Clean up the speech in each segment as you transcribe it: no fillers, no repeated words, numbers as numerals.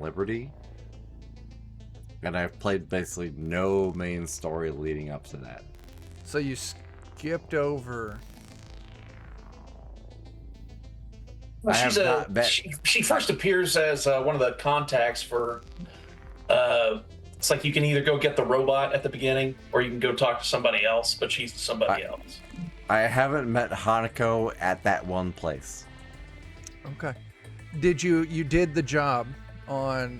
Liberty. And I've played basically no main story leading up to that. So you skipped over. Well, I have not bet. she first appears as one of the contacts for. It's like you can either go get the robot at the beginning, or you can go talk to somebody else. But she's somebody else. I haven't met Hanako at that one place. Okay. Did you did the job on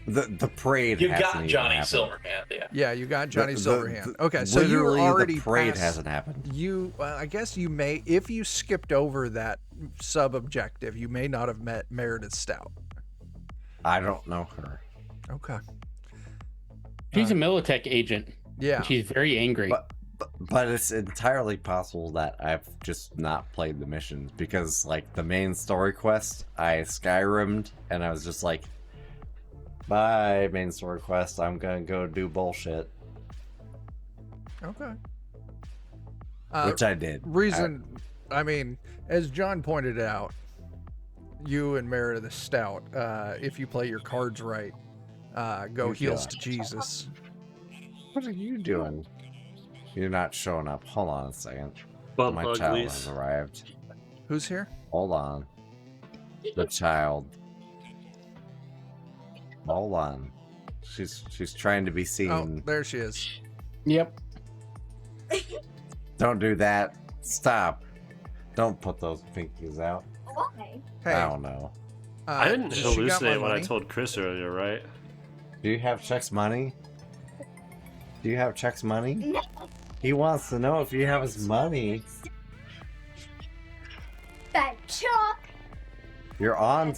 The parade. You hasn't got even Johnny happened. Silverhand, yeah. Yeah, you got Johnny The- Silverhand. the- Okay, so you were literally already the parade past, hasn't happened. Well, I guess you may, if you skipped over that sub-objective, you may not have met Meredith Stout. I don't know her. Okay. She's a Militech agent. Yeah. She's very angry. But it's entirely possible that I've just not played the missions because, like, the main story quest, I Skyrim'd and I was just like, bye, main story quest, I'm gonna go do bullshit. Okay. Which I did. I mean, as John pointed out, you and Meredith Stout, if you play your cards right, go You heels do. to Jesus. What are you doing? You're not showing up. Hold on a second. Bump My child uglies. has arrived. Who's here? Hold on. The child. Hold on. She's trying to be seen. Oh, there she is. Yep. Don't do that. Stop. Don't put those pinkies out. Why? Hey, I don't know. I didn't she got my hallucinate when I money? told Chris earlier, right? Do you have Chuck's money? Do you have Chuck's money? No. He wants to know if you have his money. That Chuck. You're on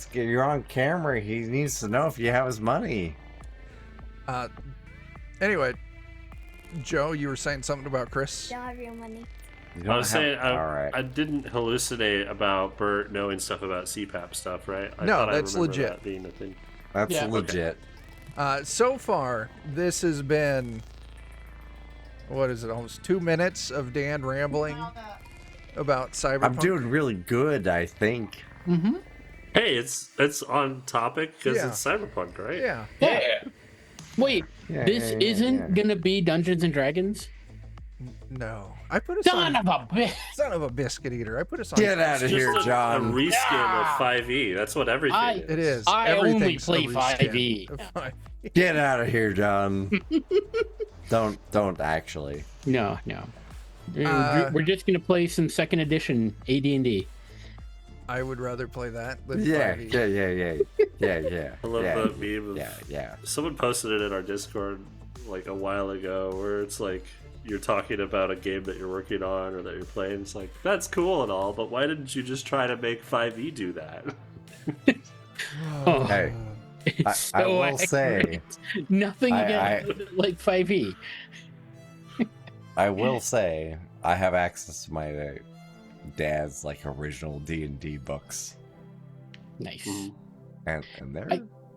camera. He needs to know if you have his money. Anyway, Joe, you were saying something about Chris? Don't have your money. You I don't was have- saying all right. I didn't hallucinate about Bert knowing stuff about CPAP stuff, right? I No, thought that's I remember legit. That being a thing. That's Yeah. legit. So far, this has been, what is it, almost 2 minutes of Dan rambling about Cyberpunk. I'm doing really good, I think. Mm-hmm. Hey, it's on topic because Yeah. it's Cyberpunk, right? Yeah. Yeah. Wait, Yeah, this yeah, yeah, isn't yeah. gonna be Dungeons and Dragons? No. I put us Son on, of a bitch! son of a biscuit eater. I put us on. Get out of It's here, just a John. reskin of 5e. That's what everything is. It is. I only Everything's play a reskin 5e. of 5e. Get out of here, John. Don't actually. No. We're just gonna play some second edition AD&D. I would rather play that than Yeah, 5e. yeah. I love yeah. that meme of Yeah. someone posted it in our Discord like a while ago where it's like you're talking about a game that you're working on or that you're playing. It's like, that's cool and all, but why didn't you just try to make 5e do that? Oh, Hey, it's I so will accurate. say, Nothing I- against like 5e. I will say, I have access to my dad's like original D&D books, Nice. Mhm. and they're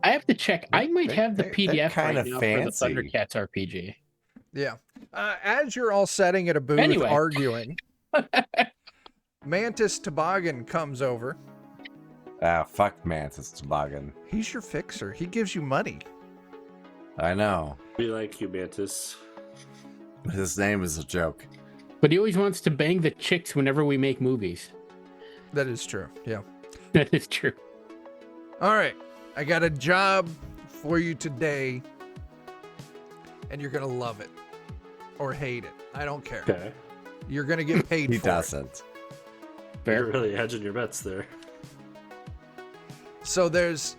I have to check. I might have the they're PDF kinda right now fancy. for the Thundercats RPG. Yeah. As you're all sitting at a booth Anyway. arguing, Mantis Toboggan comes over. fuck Mantis Toboggan. He's your fixer. He gives you money. I know Be like you, Mantis. his name is a joke. But he always wants to bang the chicks whenever we make movies. That is true. Yeah. That is true. All right. I got a job for you today, and you're going to love it or hate it. I don't care. Okay. You're going to get paid He for doesn't. You're really hedging your bets there. it. So there's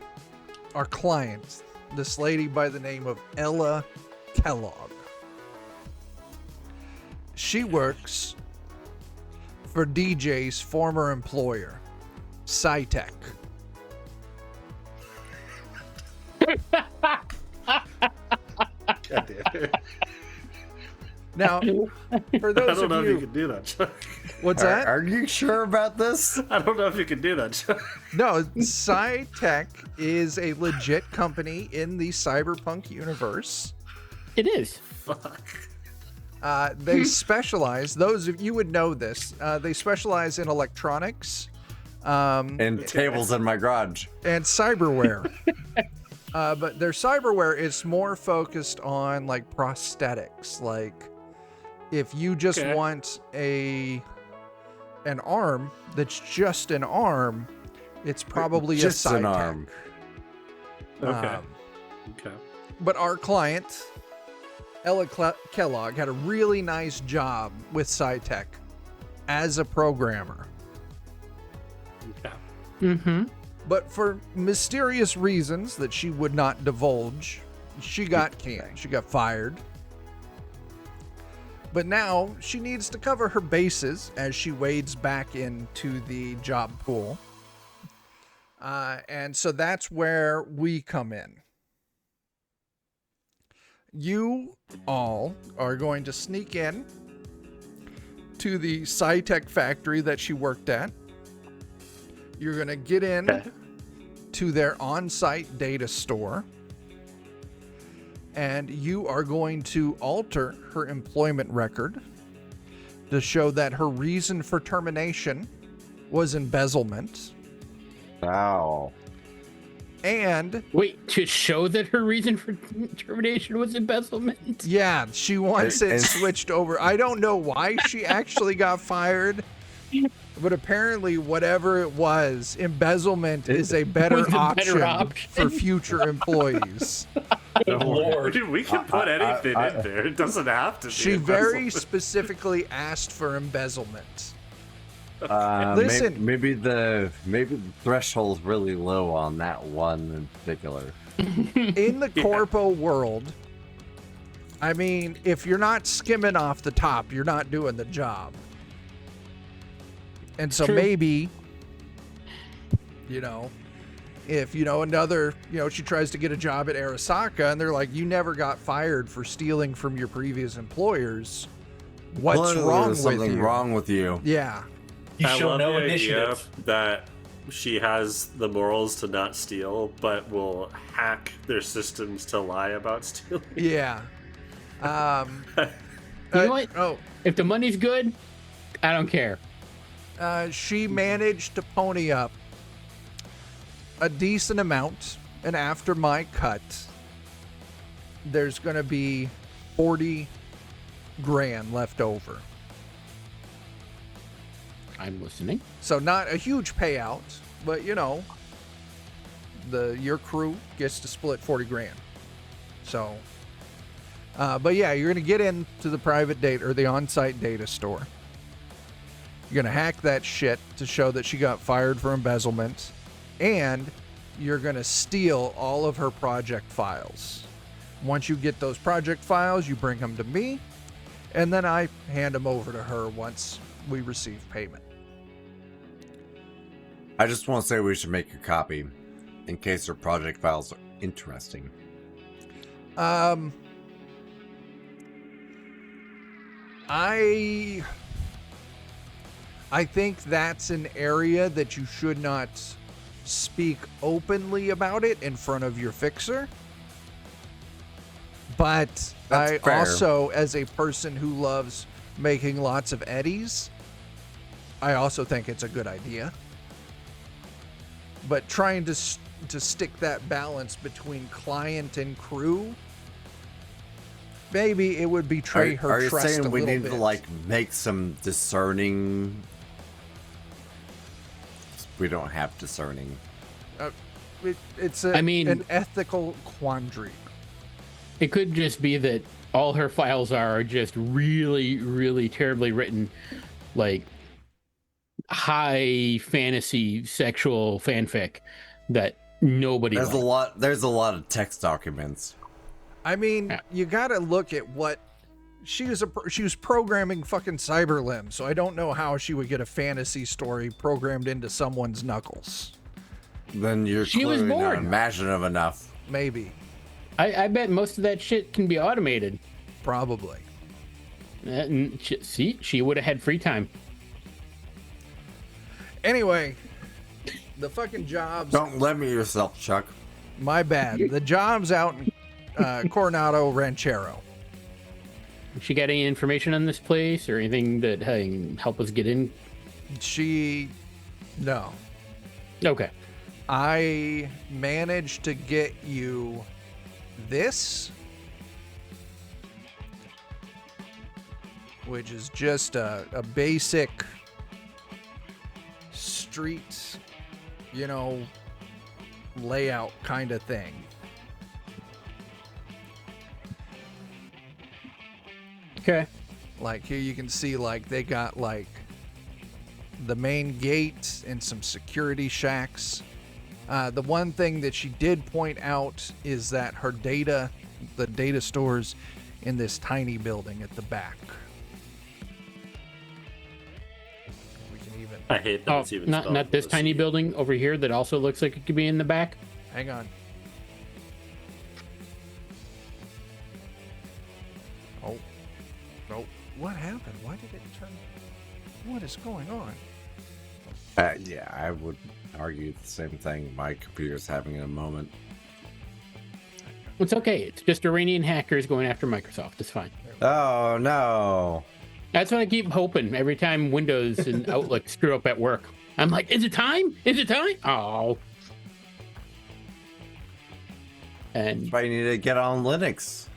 our client, this lady by the name of Ella Kellogg. She works for DJ's former employer, Cytech. God damn it. Now, for I those don't know of if you you, can do that, Chuck. what's that? Are you sure about this? I don't know if you can do that, Chuck. No, Cytech is a legit company in the Cyberpunk universe. It is. Fuck. They specialize, those of you would know this, they specialize in electronics, And tables in my garage. And cyberware. But their cyberware is more focused on like prosthetics. Like if you just want an arm that's just an arm, it's probably just a an Cytec. arm. Okay. But our client, Ella Kellogg, had a really nice job with Cytec as a programmer. Okay. Mm-hmm. But for mysterious reasons that she would not divulge, she got canned. She got fired. But now she needs to cover her bases as she wades back into the job pool. And so that's where we come in. You all are going to sneak in to the Cytec factory that she worked at. You're going to get in to their on-site data store. And you are going to alter her employment record to show that her reason for termination was embezzlement. Wow. And Wait, to show that her reason for termination was embezzlement? yeah, she wants it switched over. I don't know why she actually got fired, but apparently whatever it was, embezzlement is a better, Was a option, better option. for future employees. Good Lord. Dude, we can put anything in there. It doesn't have to be. She very embezzlement. specifically asked for embezzlement. Listen, Listen. maybe the threshold's really low on that one in particular. In the corpo world, I mean, if you're not skimming off the top, you're not doing the job. And so True. maybe, if, another, she tries to get a job at Arasaka and they're like, you never got fired for stealing from your previous employers. What's Clearly wrong there's with something you? wrong with you. Yeah. You I show love no the idea initiative. that she has the morals to not steal, but will hack their systems to lie about stealing. Yeah. You know what? Oh, If the money's good, I don't care. she managed to pony up a decent amount, and after my cut, there's going to be 40 grand left over. I'm listening. So not a huge payout, but your crew gets to split 40 grand. So, but yeah, you're going to get into the private data or the on-site data store. You're going to hack that shit to show that she got fired for embezzlement, and you're going to steal all of her project files. Once you get those project files, you bring them to me, and then I hand them over to her once we receive payment. I just want to say we should make a copy in case her project files are interesting. I think that's an area that you should not speak openly about it in front of your fixer. But That's I fair. also, as a person who loves making lots of eddies, I also think it's a good idea. But trying to stick that balance between client and crew, maybe it would betray her Are you trust a saying we little need bit. to make some discerning? We don't have discerning. It's an ethical quandary. It could just be that all her files are just really, really terribly written, like high fantasy sexual fanfic that nobody There's likes. There's a lot of text documents. I mean, Yeah. you got to look at what she was programming fucking Cyberlim, so I don't know how she would get a fantasy story programmed into someone's knuckles. Then you're She was clearly not bored. imaginative enough. Maybe, I bet most of that shit can be automated. probably. And she would have had free time. Anyway, the fucking jobs. Don't limit yourself, Chuck. My bad. The jobs out in Coronado Ranchero. She got any information on this place or anything that can help us get in? No. Okay. I managed to get you this, which is just a basic street, layout kind of thing. Okay. Like here you can see like they got like the main gate and some security shacks. The one thing that she did point out is that the data stores in this tiny building at the back. We can even I hate that it's even spelled not this with a tiny C. building over here that also looks like it could be in the back. hang on. Oh, no! What happened? Why did it turn? What is going on? Yeah, I would argue the same thing. My computer's having a moment. It's okay. It's just Iranian hackers going after Microsoft. It's fine. Oh no! That's what I keep hoping every time Windows and Outlook screw up at work. I'm like, is it time? Is it time? Oh. And But you need to get on Linux,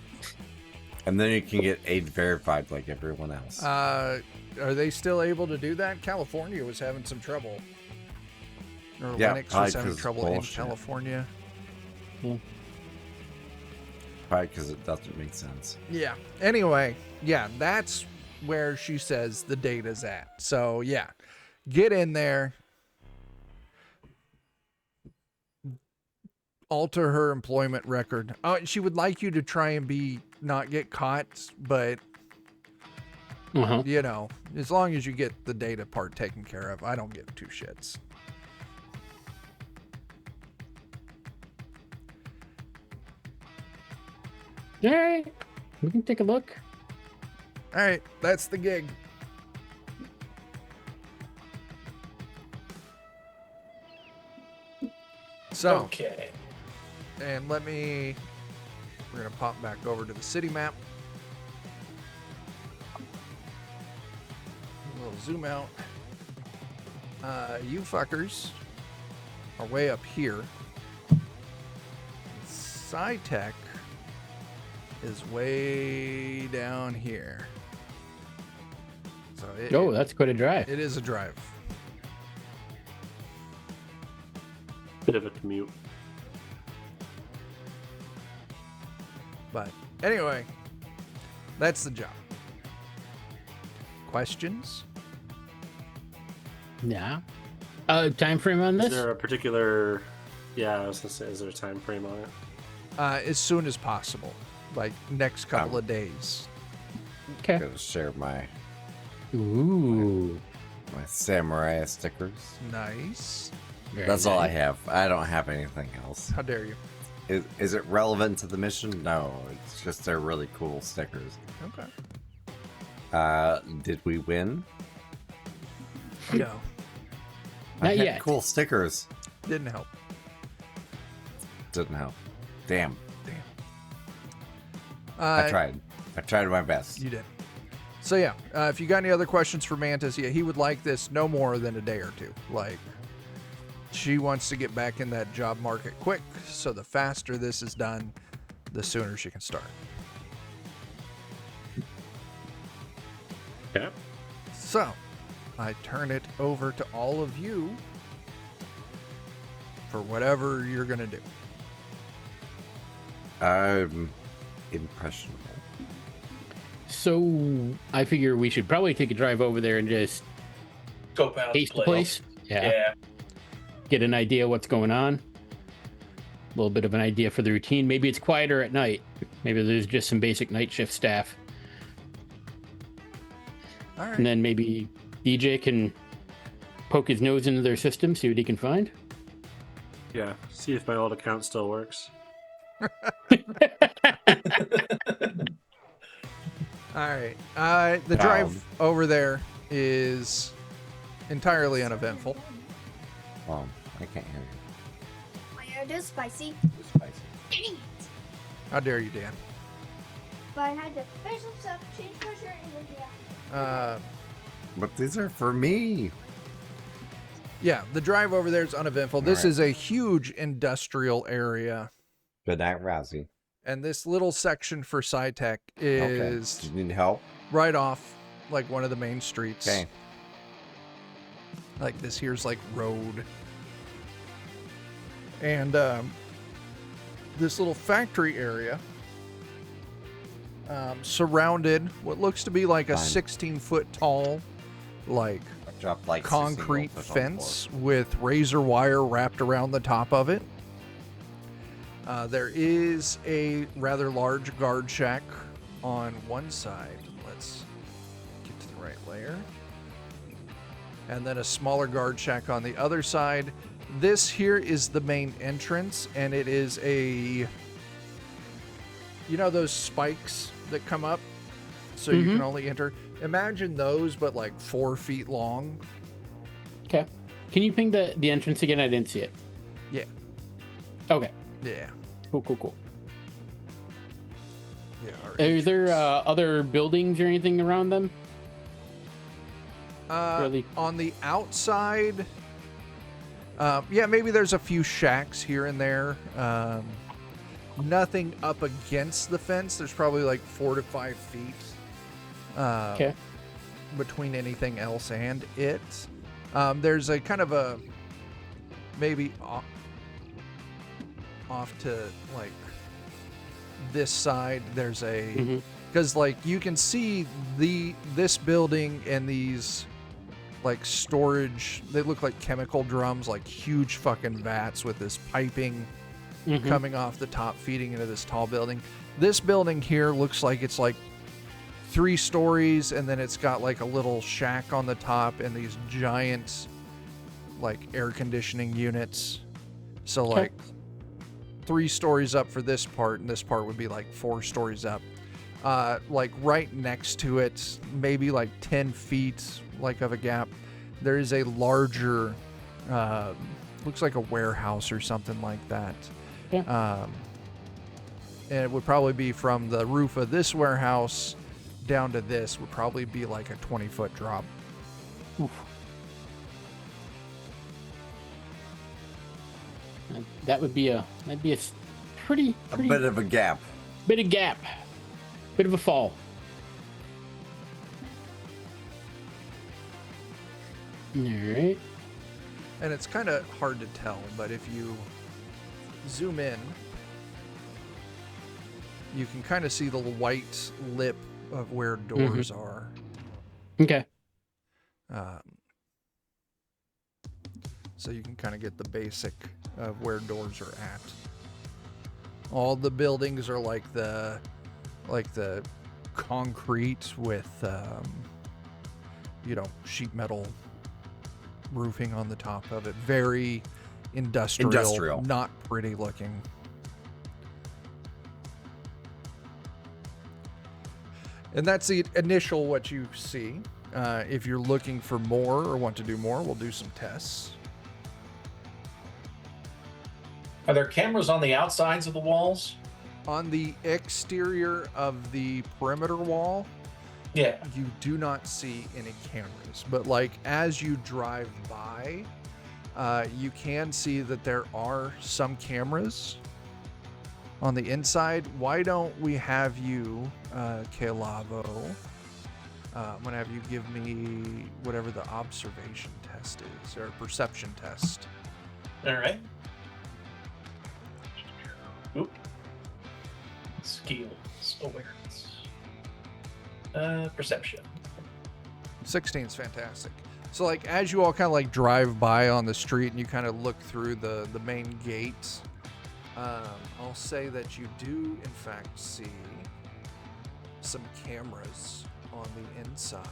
and then you can get age verified like everyone else. Are they still able to do that? California was having some trouble. Or Yeah, Linux probably was having 'cause trouble bullshit. in California. Probably because it doesn't make sense. Yeah. Anyway, yeah, that's where she says the data's at. So, yeah, get in there. Alter her employment record. She would like you to try and not get caught, but as long as you get the data part taken care of, I don't give two shits. all right, we can take a look. All right, that's the gig. So, Okay. and we're going to pop back over to the city map. A little zoom out. You fuckers are way up here. SciTech is way down here. So That's quite a drive. it is a drive. Bit of a commute. But anyway, that's the job. Questions? Yeah. Time frame on Is this? there a particular? Yeah, I was gonna say, is there a time frame on it? As soon as possible, like next couple of days. Okay. I'm gonna share my Ooh. samurai stickers. Nice. Very That's all I nice. have. I don't have anything else. How dare you? Is it relevant to the mission? No, it's just they're really cool stickers. Okay. Did we win? No, I Not had yet. Cool stickers. didn't help. Didn't help. Damn. I I tried. I tried my best. You did. So yeah, if you got any other questions for Mantis, yeah, he would like this no more than a day or two. Like, she wants to get back in that job market quick, so the faster this is done, the sooner she can start. Okay. So, I turn it over to all of you for whatever you're gonna do. I'm impressionable. So I figure we should probably take a drive over there and just Scope out taste the place. Yeah. Get an idea what's going on. A little bit of an idea for the routine. Maybe it's quieter at night. Maybe there's just some basic night shift staff. All right. And then maybe DJ can poke his nose into their system, see what he can find. Yeah. See if my old account still works. All right. The drive over there is entirely uneventful. I can't hear you. My hair is spicy. It's spicy. Dang it. How dare you, Dan? But I had to fix some stuff, change my shirt, and then yeah. But these are for me. Yeah, the drive over there is uneventful. This Alright. is a huge industrial area, Good night, Rousey. and this little section for SciTech Okay. is Do you need help? right off like one of the main streets. Okay. Like this here's like road. And this little factory area surrounded what looks to be like a Fine. 16-foot tall like Drop like concrete 16 foot on the fence with razor wire wrapped around the top of it. There is a rather large guard shack on one side. Let's get to the right layer. And then a smaller guard shack on the other side. This here is the main entrance, and it is a... You know those spikes that come up? So you can only enter... Imagine those, but like 4 feet long. Okay. Can you ping the entrance again? I didn't see it. Yeah. Okay. Yeah. Cool. Yeah. all right. Are there other buildings or anything around them? Really? On the outside, yeah, maybe there's a few shacks here and there. Nothing up against the fence. There's probably like 4 to 5 feet Okay. between anything else and it. There's a kind of a maybe off to like this side. There's a because like you can see this building and these like storage. They look like chemical drums, like huge fucking vats with this piping coming off the top, feeding into this tall building. This building here looks like it's like 3 stories, and then it's got like a little shack on the top and these giant like air conditioning units. So like 3 stories up for this part, and this part would be like 4 stories up. Like right next to it, maybe like 10 feet like of a gap, there is a larger looks like a warehouse or something like that. And it would probably be from the roof of this warehouse down to this would probably be like a 20-foot drop. Oof. That'd be a pretty A bit of a gap. bit of gap, bit of a fall. All right. And it's kind of hard to tell, but if you zoom in, you can kind of see the white lip of where doors are. Okay. So you can kind of get the basic of where doors are at. All the buildings are like the concrete with sheet metal roofing on the top of it. Very industrial. Not pretty looking. And that's the initial what you see. If you're looking for more or want to do more, we'll do some tests. Are there cameras on the outsides of the walls? On the exterior of the perimeter wall, Yeah. you do not see any cameras. But like as you drive by, you can see that there are some cameras on the inside. Why don't we have you, Calavo? I'm gonna have you give me whatever the observation test is, or perception test. All right. Oop. Skills, awareness, perception. 16 is fantastic. So like as you all kind of like drive by on the street and you kind of look through the main gate, I'll say that you do in fact see some cameras on the inside.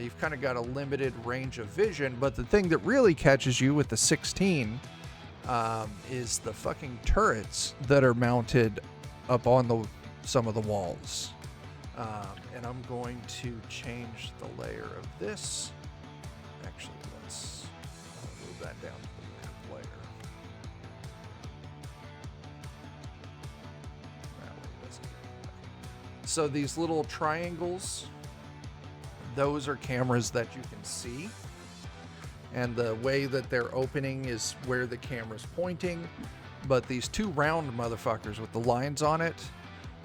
You've kind of got a limited range of vision, but the thing that really catches you with the 16 is the fucking turrets that are mounted up on some of the walls. And I'm going to change the layer of this. Actually, let's move that down to the map layer. That way it doesn't get in the way. So these little triangles, those are cameras that you can see. and the way that they're opening is where the camera's pointing. But these two round motherfuckers with the lines on it,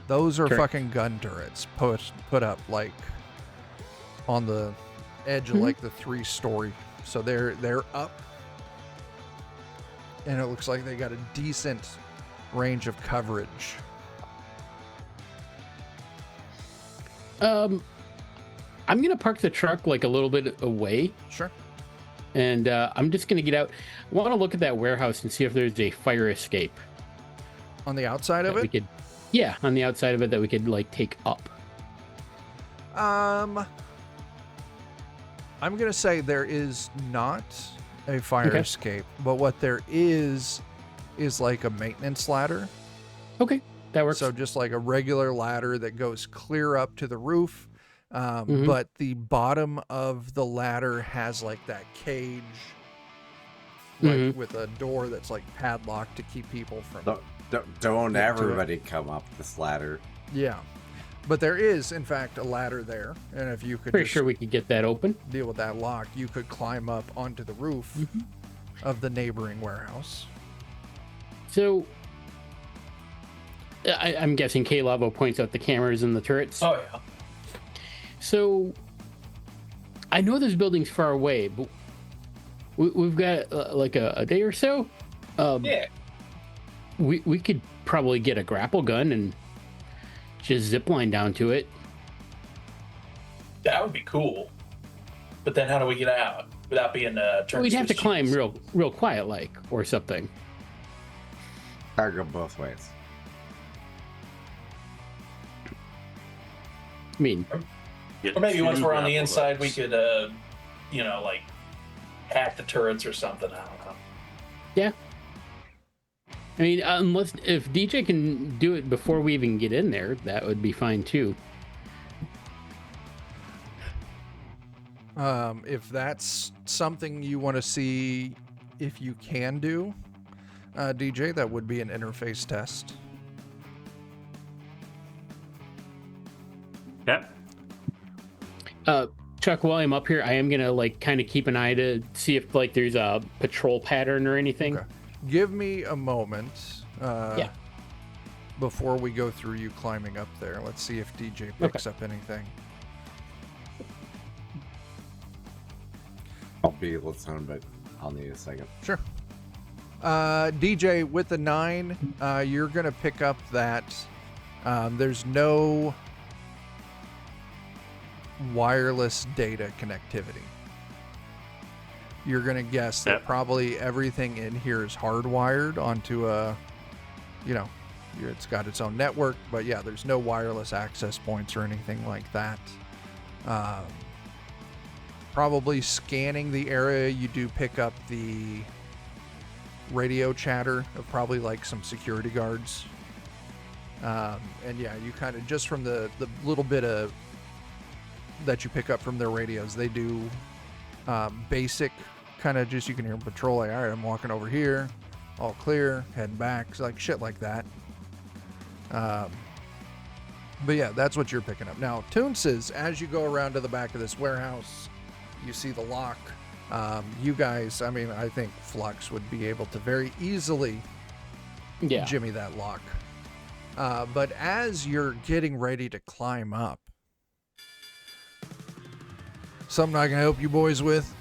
those are Correct. fucking gun turrets put up like on the edge of like the 3-story. So they're up, and it looks like they got a decent range of coverage. I'm gonna park the truck like a little bit away, Sure. and I'm just gonna get out. I want to look at that warehouse and see if there's a fire escape On the outside of that we it, could, yeah, on the outside of it that we could like take up. I'm gonna say there is not a fire Okay. escape, but what there is like a maintenance ladder. Okay, that works. So just like a regular ladder that goes clear up to the roof. Mhm. But the bottom of the ladder has like that cage, like Mhm. with a door that's like padlocked to keep people from. Don't Get to it. everybody come up this ladder. Yeah. But there is, in fact, a ladder there. And if you could Pretty just sure we could get that open. deal with that lock, you could climb up onto the roof of the neighboring warehouse. So I'm guessing K-Lavo points out the cameras and the turrets. Oh yeah. So I know there's buildings far away, but we've got like a day or so. Yeah. We could probably get a grapple gun and just zip line down to it. That would be cool. But then how do we get out without being turned? We'd have to Swiss climb cheese? real quiet like or something. Or go both ways. I mean, Get Or maybe once two we're on the grapple inside, we hooks. could, like hack the turrets or something. I don't know. yeah. I mean, unless if DJ can do it before we even get in there, that would be fine too. If that's something you want to see if you can do, DJ, that would be an interface test. Yep. Chuck, while I'm up here, I am gonna like kind of keep an eye to see if like there's a patrol pattern or anything. Okay. Give me a moment. Yeah. Before we go through you climbing up there, let's see if DJ picks up anything. I'll be listening, but I'll need a second. Sure. DJ, with the 9, you're gonna pick up that there's no wireless data connectivity. You're gonna guess that Yep. probably everything in here is hardwired onto a, it's got its own network, but yeah, there's no wireless access points or anything like that. Probably scanning the area, you do pick up the radio chatter of probably like some security guards. And yeah, you kind of just from the little bit of that you pick up from their radios, they do basic kind of just, you can hear them patrol like, all right, I'm walking over here, all clear, heading back, so like shit like that. But yeah, that's what you're picking up. Now, Toon says, as you go around to the back of this warehouse, you see the lock. You guys, I mean, I think Flux would be able to very easily Yeah. jimmy that lock. But as you're getting ready to climb up, something I can help you boys with.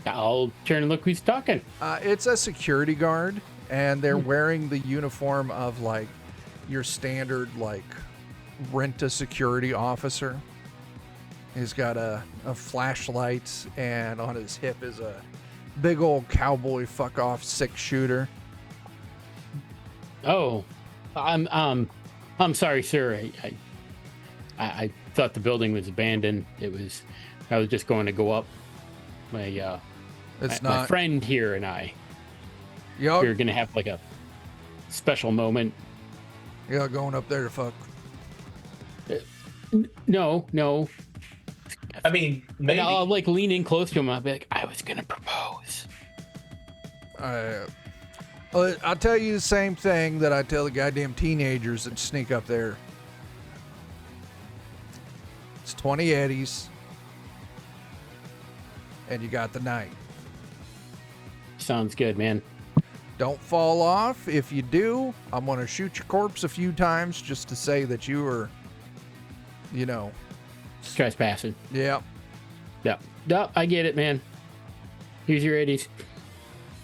I'll turn and look who's talking. It's a security guard, and they're wearing the uniform of like your standard like rent a security officer. He's got a flashlight, and on his hip is a big old cowboy fuck off 6-shooter. Oh, I'm sorry, sir. I thought the building was abandoned. I was just going to go up. It's My not. friend here and I, Y'all, we're gonna have like a special moment. y'all going up there to fuck. No. I mean, And maybe. I'll like lean in close to him. I'll be like, I was gonna propose. I'll tell you the same thing that I tell the goddamn teenagers that sneak up there. It's 20 Eddies. and you got the night. Sounds good, man. Don't fall off. If you do, I'm going to shoot your corpse a few times just to say that you were, you know. Trespassing. Yep. Yep. Yep, I get it, man. Here's your 80s.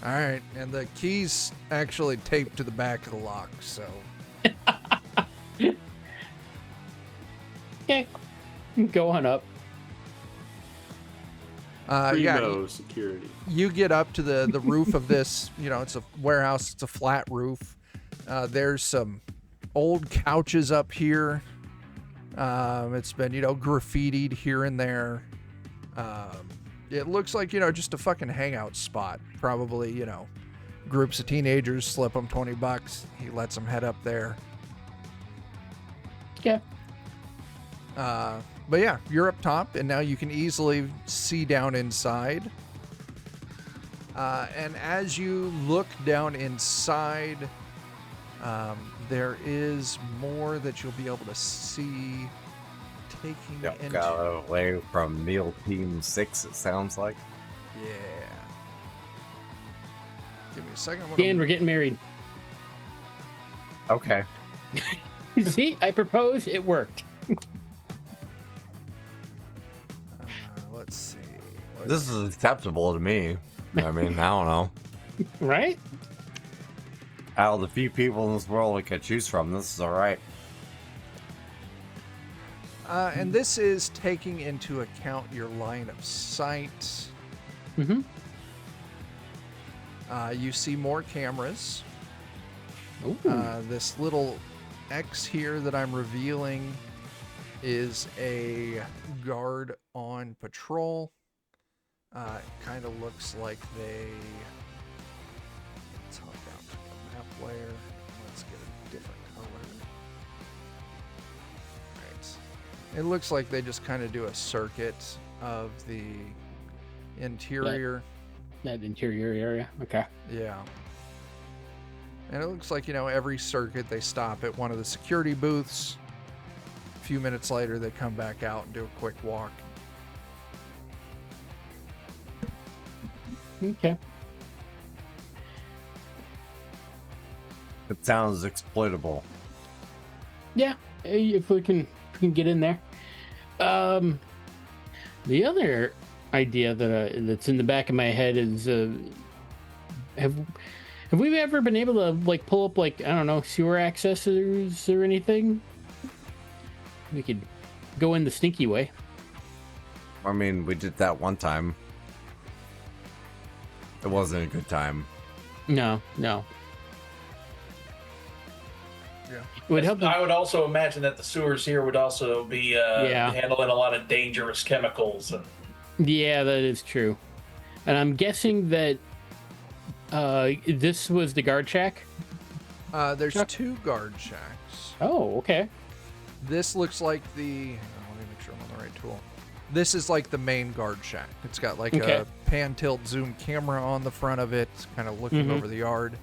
All right. And the key's actually taped to the back of the lock, so. Okay. Go on up. Primo security. You get up to the roof of this, you know, it's a warehouse, it's a flat roof. There's some old couches up here. It's been, you know, graffitied here and there. It looks like, you know, just a fucking hangout spot. Probably, you know, groups of teenagers slip them $20. He lets them head up there. Yeah. But yeah, you're up top, and now you can easily see down inside. And as you look down inside, there is more that you'll be able to see taking Yep, into... got away from Meal Team 6, it sounds like. Yeah. Give me a second. Dan, we're getting married. Okay. See, I proposed, it worked. Let's see. This is acceptable to me. I mean, I don't know. Right? Out of the few people in this world I could choose from, this is alright. And this is taking into account your line of sight. Mm-hmm. You see more cameras. Ooh. This little X here that I'm revealing is a guard on patrol. Kind of looks like they... Let's hop down to the map layer. Let's get a different color. Right. It looks like they just kind of do a circuit of the interior. That interior area. Okay. Yeah. And it looks like, you know, every circuit they stop at one of the security booths. A few minutes later, they come back out and do a quick walk. Okay. It sounds exploitable. Yeah, if we can get in there. The other idea that's in the back of my head is have we ever been able to like pull up like, I don't know, sewer accesses or anything? We could go in the sneaky way. I mean, we did that one time. It wasn't a good time. No. Yeah. It would help. I would also imagine that the sewers here would also be handling a lot of dangerous chemicals. And Yeah, that is true. And I'm guessing that this was the guard shack. There's two guard shacks. Oh, okay. This looks like the... Hang on, let me make sure I'm on the right tool. This is like the main guard shack. It's got like a pan tilt zoom camera on the front of it, kind of looking over the yard.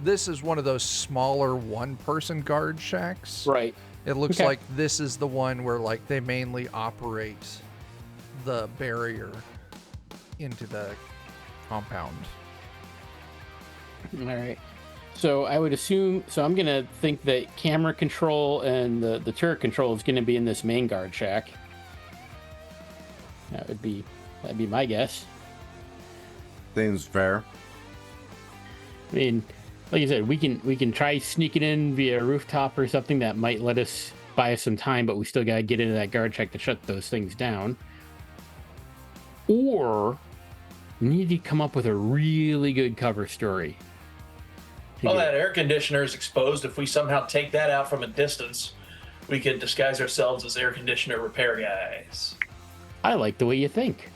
This is one of those smaller one-person guard shacks. Right. It looks like this is the one where like they mainly operate the barrier into the compound. All right. So I would assume. So I'm gonna think that camera control and the turret control is gonna be in this main guard shack. That'd be my guess. Seems fair. I mean, like I said, we can try sneaking in via a rooftop or something that might let us buy us some time, but we still gotta get into that guard shack to shut those things down. Or we need to come up with a really good cover story. well, that air conditioner is exposed. If we somehow take that out from a distance, we could disguise ourselves as air conditioner repair guys. I like the way you think.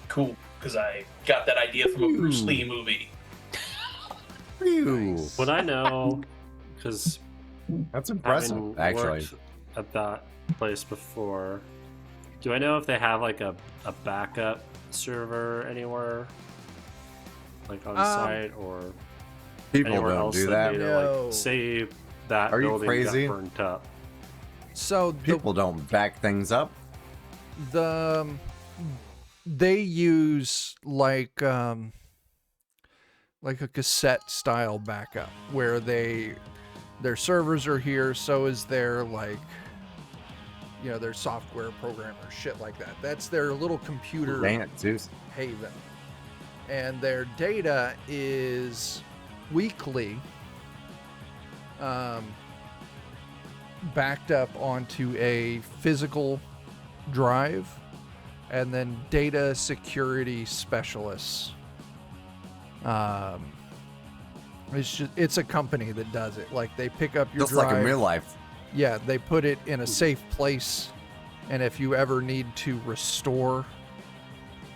Cool, because I got that idea from a Bruce Lee movie. Phew. Would I know? Because That's impressive, actually. at that place before, do I know if they have like a backup server anywhere, like on site or People anywhere don't else do that that. made it, No. like, say that Are you building crazy? got burnt up? So People don't back things up. the they use like a cassette style backup where their servers are here, so is their like, you know, their software programmer, shit like that. That's their little computer Dang it, Zeus. haven. And their data is weekly backed up onto a physical drive, and then data security specialists. It's a company that does it. Like, they pick up your Just drive. like in real life. Yeah, they put it in a safe place, and if you ever need to restore,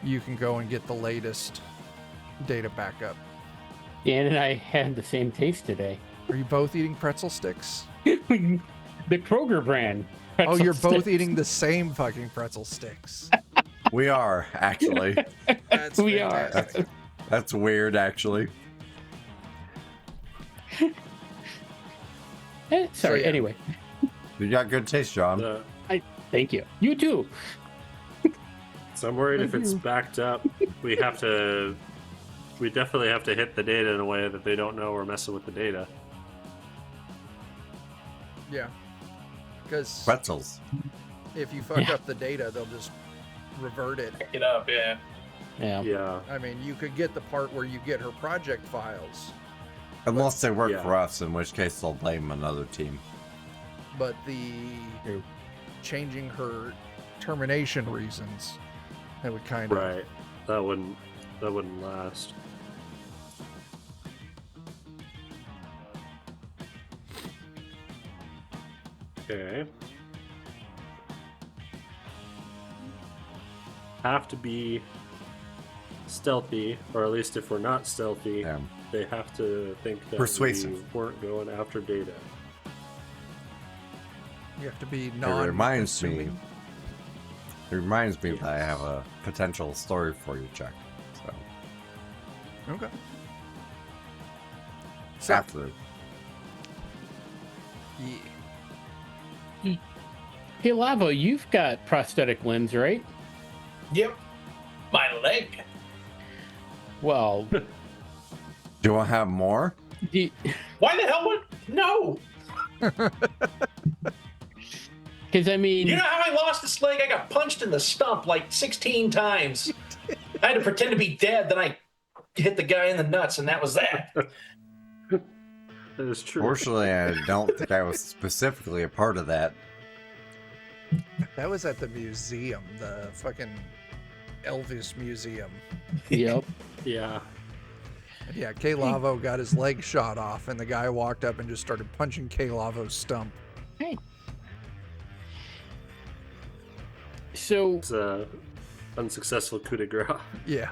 you can go and get the latest data backup. Dan and I had the same taste today. Are you both eating pretzel sticks? The Kroger brand. Oh, you're both sticks. eating the same fucking pretzel sticks. We are, actually. That's We are. fantastic. That's weird, actually. Sorry, yeah. anyway. You got good taste, John. Thank you. You too. So I'm worried if it's backed up, we definitely have to hit the data in a way that they don't know we're messing with the data. Yeah. Because Pretzels. if you fuck Yeah. up the data, they'll just revert it. Pick it up, yeah. Yeah. Yeah. I mean, you could get the part where you get her project files, Unless they work Yeah. for us, in which case they'll blame another team. but the True. changing her termination reasons, that would kind of Right. That wouldn't last. Okay. Have to be stealthy, or at least if we're not stealthy, Damn. they have to think that Persuasive. we weren't going after data. you have to be It reminds me. non-assuming. It reminds me that I have a potential story for you, Chuck. So Okay. So, after yeah. Hey, Lavo, you've got prosthetic limbs, right? Yep. My leg. Well, do you want to have more? Why the hell would... No! because I mean, You know how I lost this leg? I got punched in the stump like 16 times. I had to pretend to be dead, then I hit the guy in the nuts, and that was that. That is true. Fortunately, I don't think I was specifically a part of that. That was at the museum, the fucking Elvis Museum. yep. Yeah. Yeah, K Lavo got his leg shot off, and the guy walked up and just started punching K Lavo's stump. Hey. So, It's a unsuccessful coup de grace. Yeah.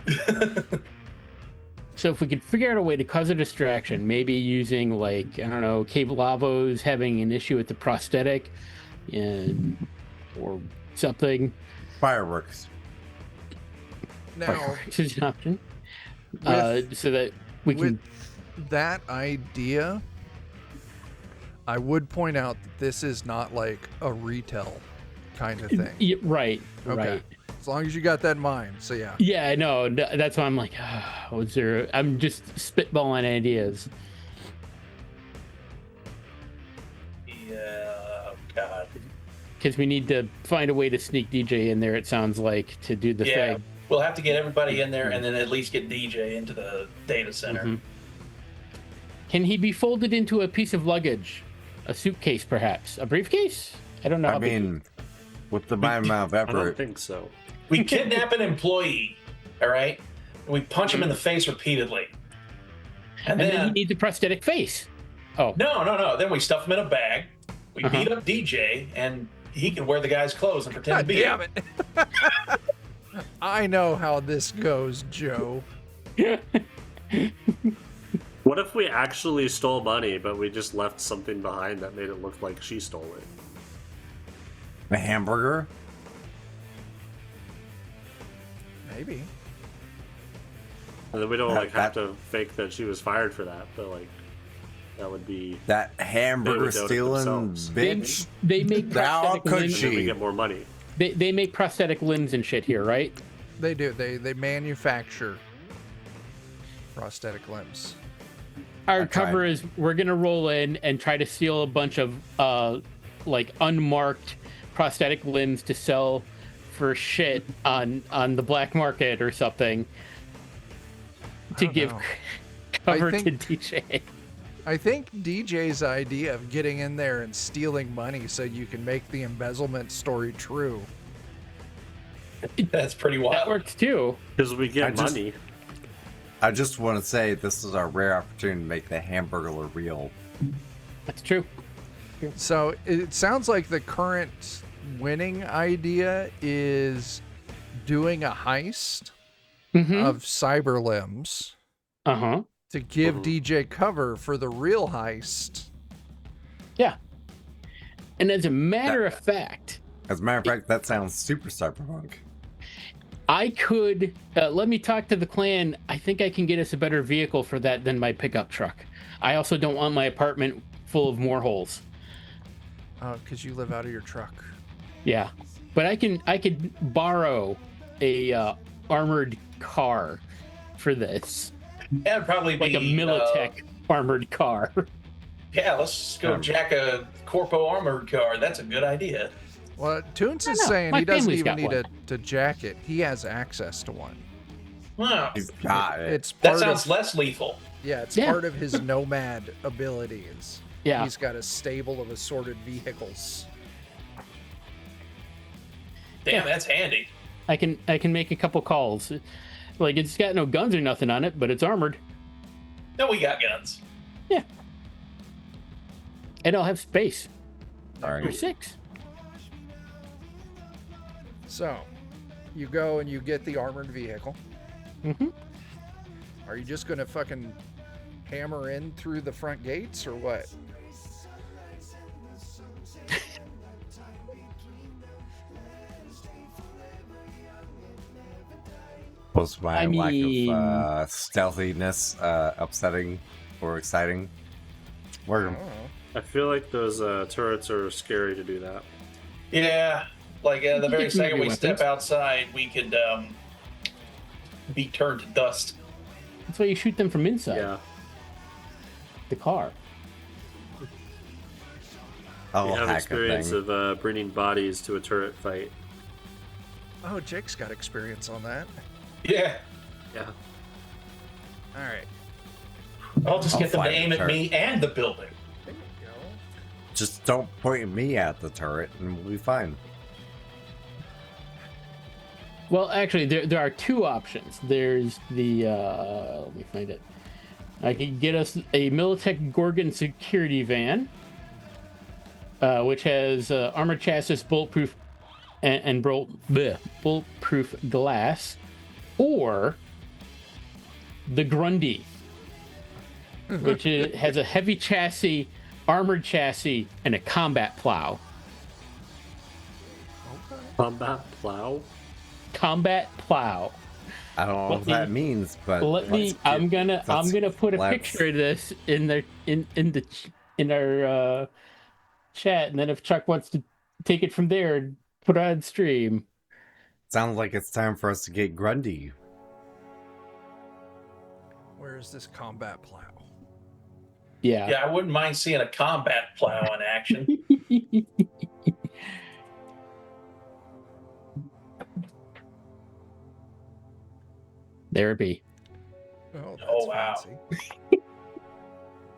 if we could figure out a way to cause a distraction, maybe using like, I don't know, Cable Lavo's having an issue with the prosthetic, and or something. Fireworks. Now, Is an option. So that we with can. that idea, I would point out that this is not like a retail kind of thing. Yeah, right. Okay. Right. As long as you got that in mind. So yeah. Yeah, I know. That's why I'm like, was there? I'm just spitballing ideas. Yeah, oh God. Because we need to find a way to sneak DJ in there, it sounds like, to do the Yeah, thing. we'll have to get everybody in there and then at least get DJ into the data center. Mhm. Can he be folded into a piece of luggage? A suitcase, perhaps? A briefcase? I don't know. I how big- mean, with the amount of I don't effort, think so. We kidnap an employee, all right? And we punch him in the face repeatedly. And and then you then, need the prosthetic face. Oh, no. Then we stuff him in a bag. We Uh-huh. beat up DJ, and he can wear the guy's clothes and pretend God to be damn him. it. I know how this goes, Joe. What if we actually stole money, but we just left something behind that made it look like she stole it? a hamburger. Maybe. And then we don't like have That- to fake that she was fired for that, but like that would be. That hamburger They would stealing themselves. bitch. they make How prosthetic could limbs. And then we she? get more money. They make prosthetic limbs and shit here, right? They do. They manufacture prosthetic limbs. Our cover is we're gonna roll in and try to steal a bunch of like unmarked prosthetic limbs to sell for shit on the black market or something to give know. cover I to DJ. I think DJ's idea of getting in there and stealing money so you can make the embezzlement story true. That's pretty wild. That works too. Because we get money. I just want to say this is our rare opportunity to make the Hamburglar real. That's true. So it sounds like the current winning idea is doing a heist of cyber limbs Uh-huh. to give DJ cover for the real heist. Yeah. And as a matter of fact, that sounds super cyberpunk. I could let me talk to the clan. I think I can get us a better vehicle for that than my pickup truck. I also don't want my apartment full of more holes. Oh, because you live out of your truck. Yeah, but I could borrow a armored car for this, That'd probably be like a Militech armored car. Yeah, let's go jack a Corpo armored car. That's a good idea. Well, Toons is know. saying My he doesn't family's even got need one. to jack it. He has access to one. Wow. He's got it. It's That part sounds of, less lethal. yeah, it's Yeah. part of his nomad abilities. Yeah. He's got a stable of assorted vehicles. Damn, that's handy. I can make a couple calls. Like, it's got no guns or nothing on it, but it's armored. No, we got guns. Yeah. And I'll have space for Sorry. 6. So, you go and you get the armored vehicle. Mm-hmm. Are you just gonna fucking hammer in through the front gates or what? Was my I mean- lack of stealthiness upsetting or exciting? We're I don't know. I feel like those turrets are scary to do that. Yeah, like the You very can second maybe we step weapons. outside, we could be turned to dust. That's why you shoot them from inside Yeah. the car. I'll We have hack a experience thing. of bringing bodies to a turret fight. Oh, Jake's got experience on that. Yeah, Yeah. All right. I'll just I'll get them to fly the aim at turret. me and the building. There you go. Just don't point me at the turret and we'll be fine. Well, actually, there are two options. There's the let me find it. I can get us a Militech Gorgon security van, which has armored chassis, bulletproof, and bulletproof glass, or the Grundy, which has a heavy chassis, armored chassis, and a combat plow. Combat plow? Combat plow. I don't know Let what me- that means, but Let me. let's I'm get- gonna put a let's- picture of this in our chat, and then if Chuck wants to take it from there and put it on stream. Sounds like it's time for us to get Grundy. Where is this combat plow? Yeah. Yeah, I wouldn't mind seeing a combat plow in action. There it be. Oh, that's Oh, wow. fancy.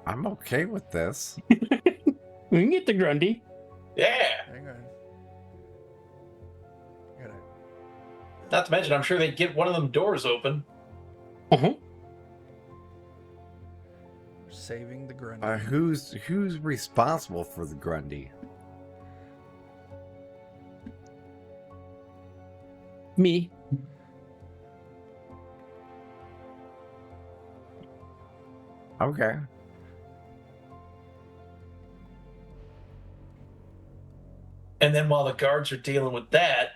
I'm okay with this. We can get the Grundy. Yeah, Hang on. Gotta not to mention, I'm sure they'd get one of them doors open. Uh-huh. saving the Grundy. Who's responsible for the Grundy? Me. Okay. And then while the guards are dealing with that,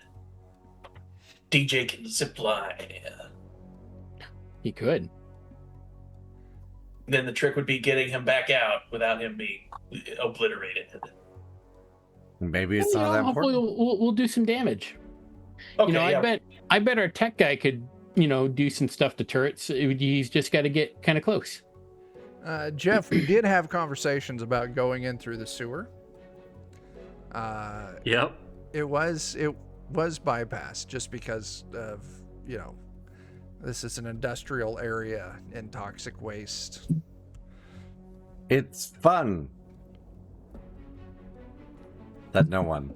DJ can zipline. He could. Then the trick would be getting him back out without him being obliterated. Maybe it's Well, not that hopefully important. we'll do some damage. Okay, I bet our tech guy could, do some stuff to turrets. He's just got to get kind of close. Jeff, we did have conversations about going in through the sewer. Yep. It was bypassed just because of, this is an industrial area and toxic waste. It's fun. That no one,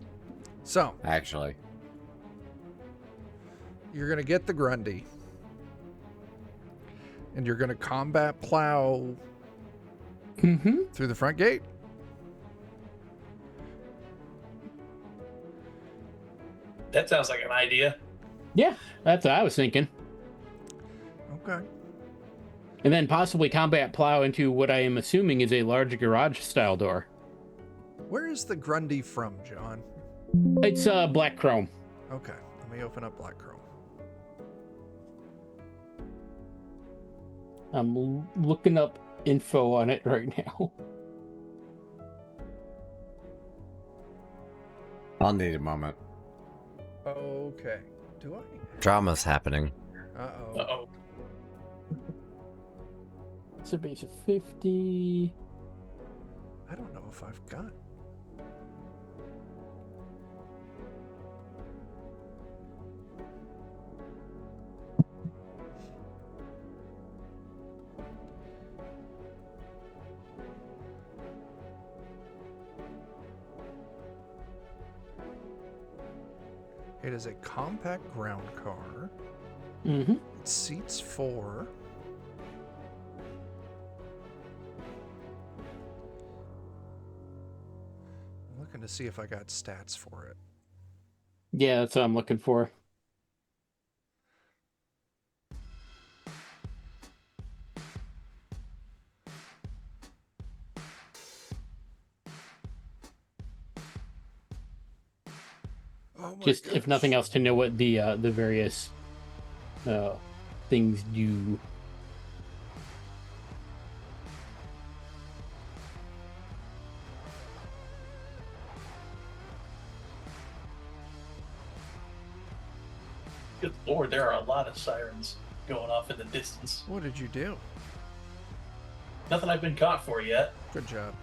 So, actually. you're going to get the Grundy. And you're going to combat plow through the front gate. that sounds like an idea. Yeah, that's what I was thinking. Okay. And then possibly combat plow into what I am assuming is a large garage style door. Where is the Grundy from, John? It's black chrome. Okay, let me open up Black Chrome. I'm looking up info on it right now. I'll need a moment. Okay. Do I? Drama's happening. Uh-oh. Uh-oh. It's a base of 50. I don't know if I've got. It is a compact ground car. Mm-hmm. It seats 4. I'm looking to see if I got stats for it. Yeah, that's what I'm looking for. Oh my Just if gosh. nothing else, to know what the various things do. Good lord, there are a lot of sirens going off in the distance. What did you do? Nothing I've been caught for yet. Good job.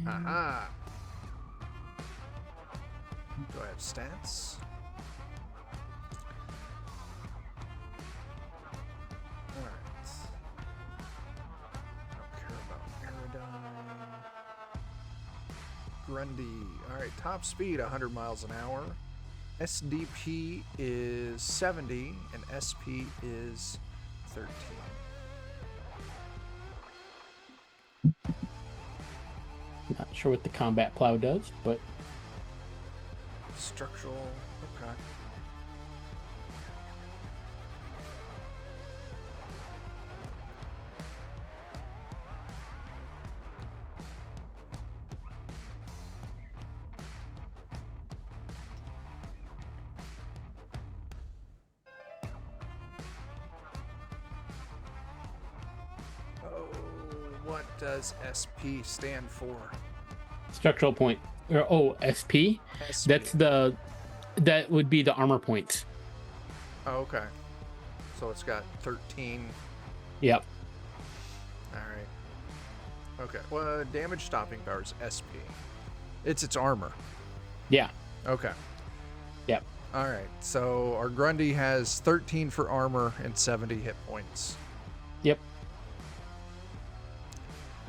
Aha! Do I have stats? Alright. Don't care about Aerodyne. Grundy. Alright, top speed 100 miles an hour. SDP is 70 and SP is 13. Not sure what the combat plow does, but Structural. Okay. Oh, what does SP stand for? structural point. Or SP. SP. That would be the armor points. Oh, okay. So it's got 13. Yep. All right. Okay. Well, damage stopping power is SP. It's its armor. Yeah. Okay. Yep. All right. So our Grundy has 13 for armor and 70 hit points. Yep.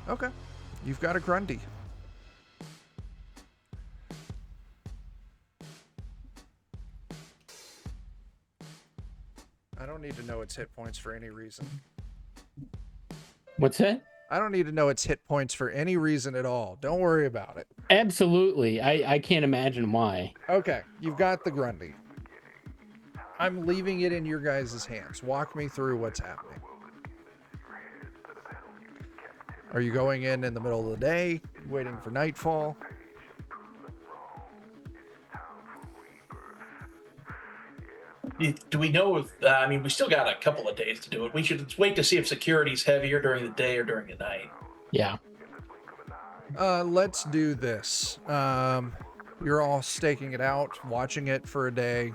Okay. You've got a Grundy. I don't need to know its hit points for any reason. What's that? I don't need to know its hit points for any reason at all. Don't worry about it. Absolutely. I can't imagine why. Okay, you've got the Grundy. I'm leaving it in your guys' hands. Walk me through what's happening. Are you going in the middle of the day, waiting for nightfall? Do we know if, I mean, we still got a couple of days to do it. We should wait to see if security's heavier during the day or during the night. Yeah. Let's do this. You're all staking it out, watching it for a day.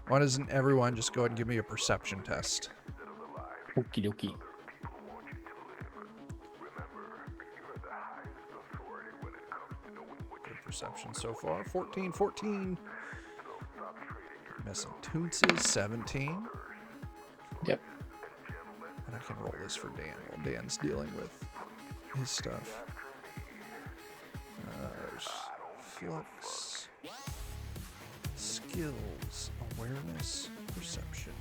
Why doesn't everyone just go ahead and give me a perception test? Okie dokie. Good perception so far. 14. Missing Toonces, 17. Yep. And I can roll this for Dan while Dan's dealing with his stuff. There's flux, skills, awareness, perception.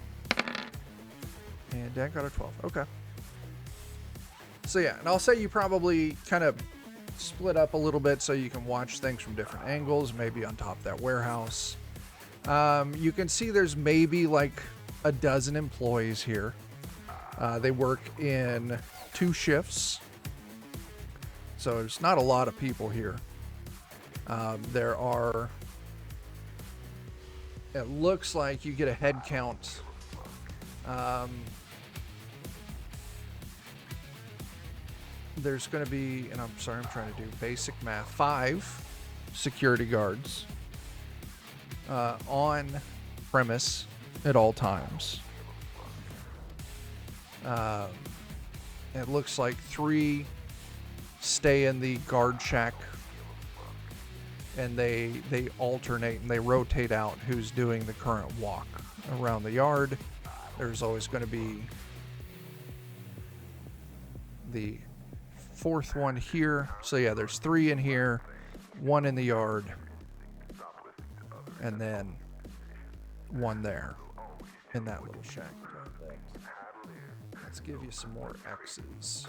And Dan got a 12. Okay. So yeah, and I'll say you probably kind of split up a little bit so you can watch things from different angles, maybe on top of that warehouse. You can see there's maybe like a dozen employees here. They work in 2 shifts. So there's not a lot of people here. There are, it looks like you get a head count. There's going to be, and I'm sorry, I'm trying to do basic math, 5 security guards on premise at all times. It looks like 3 stay in the guard shack, and they alternate and they rotate out who's doing the current walk around the yard. There's always going to be the 4th one here. So yeah, there's 3 in here, 1 in the yard, and then 1 there in that little shack. Let's give you some more X's.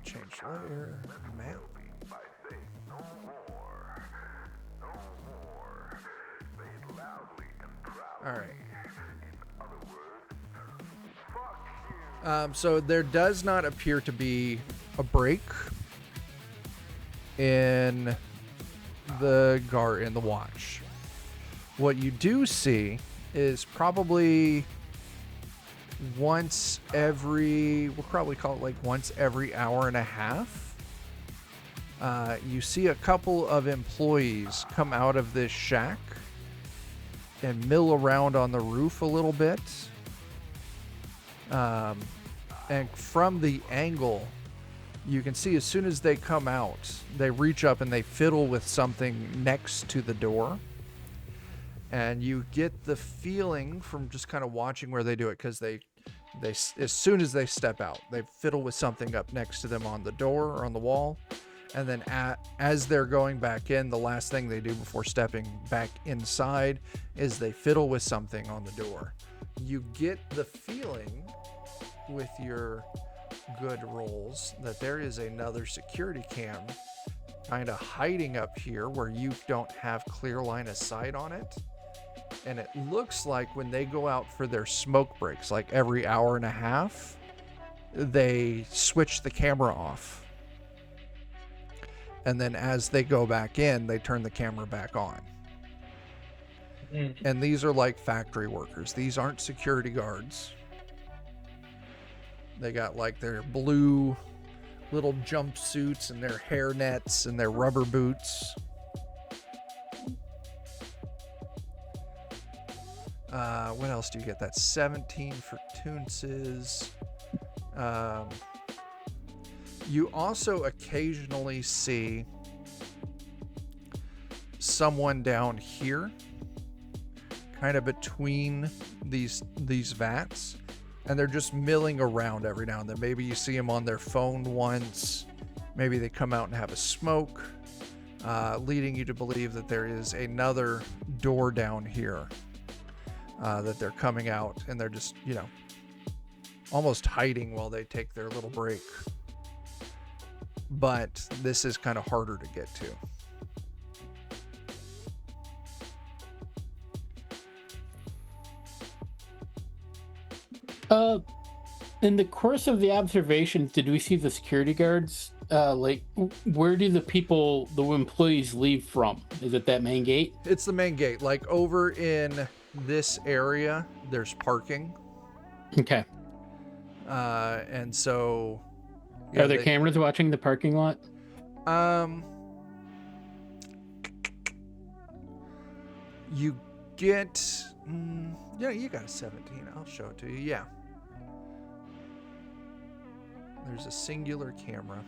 Change layer, map. All right. So there does not appear to be a break in the watch. What you do see is probably once every, we'll probably call it like once every hour and a half, you see a couple of employees come out of this shack and mill around on the roof a little bit. And from the angle, you can see as soon as they come out, they reach up and they fiddle with something next to the door. And you get the feeling from just kind of watching where they do it, because they as soon as they step out, they fiddle with something up next to them on the door or on the wall. And then as they're going back in, the last thing they do before stepping back inside is they fiddle with something on the door. You get the feeling with your good rolls that there is another security cam kind of hiding up here where you don't have clear line of sight on it. And it looks like when they go out for their smoke breaks, like every hour and a half, they switch the camera off. And then as they go back in, they turn the camera back on. And these are like factory workers. These aren't security guards. They got like their blue little jumpsuits and their hair nets and their rubber boots. What else do you get? That's 17 for Toonces. You also occasionally see someone down here, kind of between these vats, and they're just milling around every now and then. Maybe you see them on their phone once. Maybe they come out and have a smoke, leading you to believe that there is another door down here. That they're coming out and they're just, almost hiding while they take their little break. But this is kind of harder to get to. In the course of the observations, did we see the security guards like, where do the employees leave from? Is it that main gate? It's the main gate. Like over in this area, there's parking. Okay. And so. Are there cameras watching the parking lot? You get. Yeah, you got a 17. I'll show it to you. Yeah. There's a singular camera.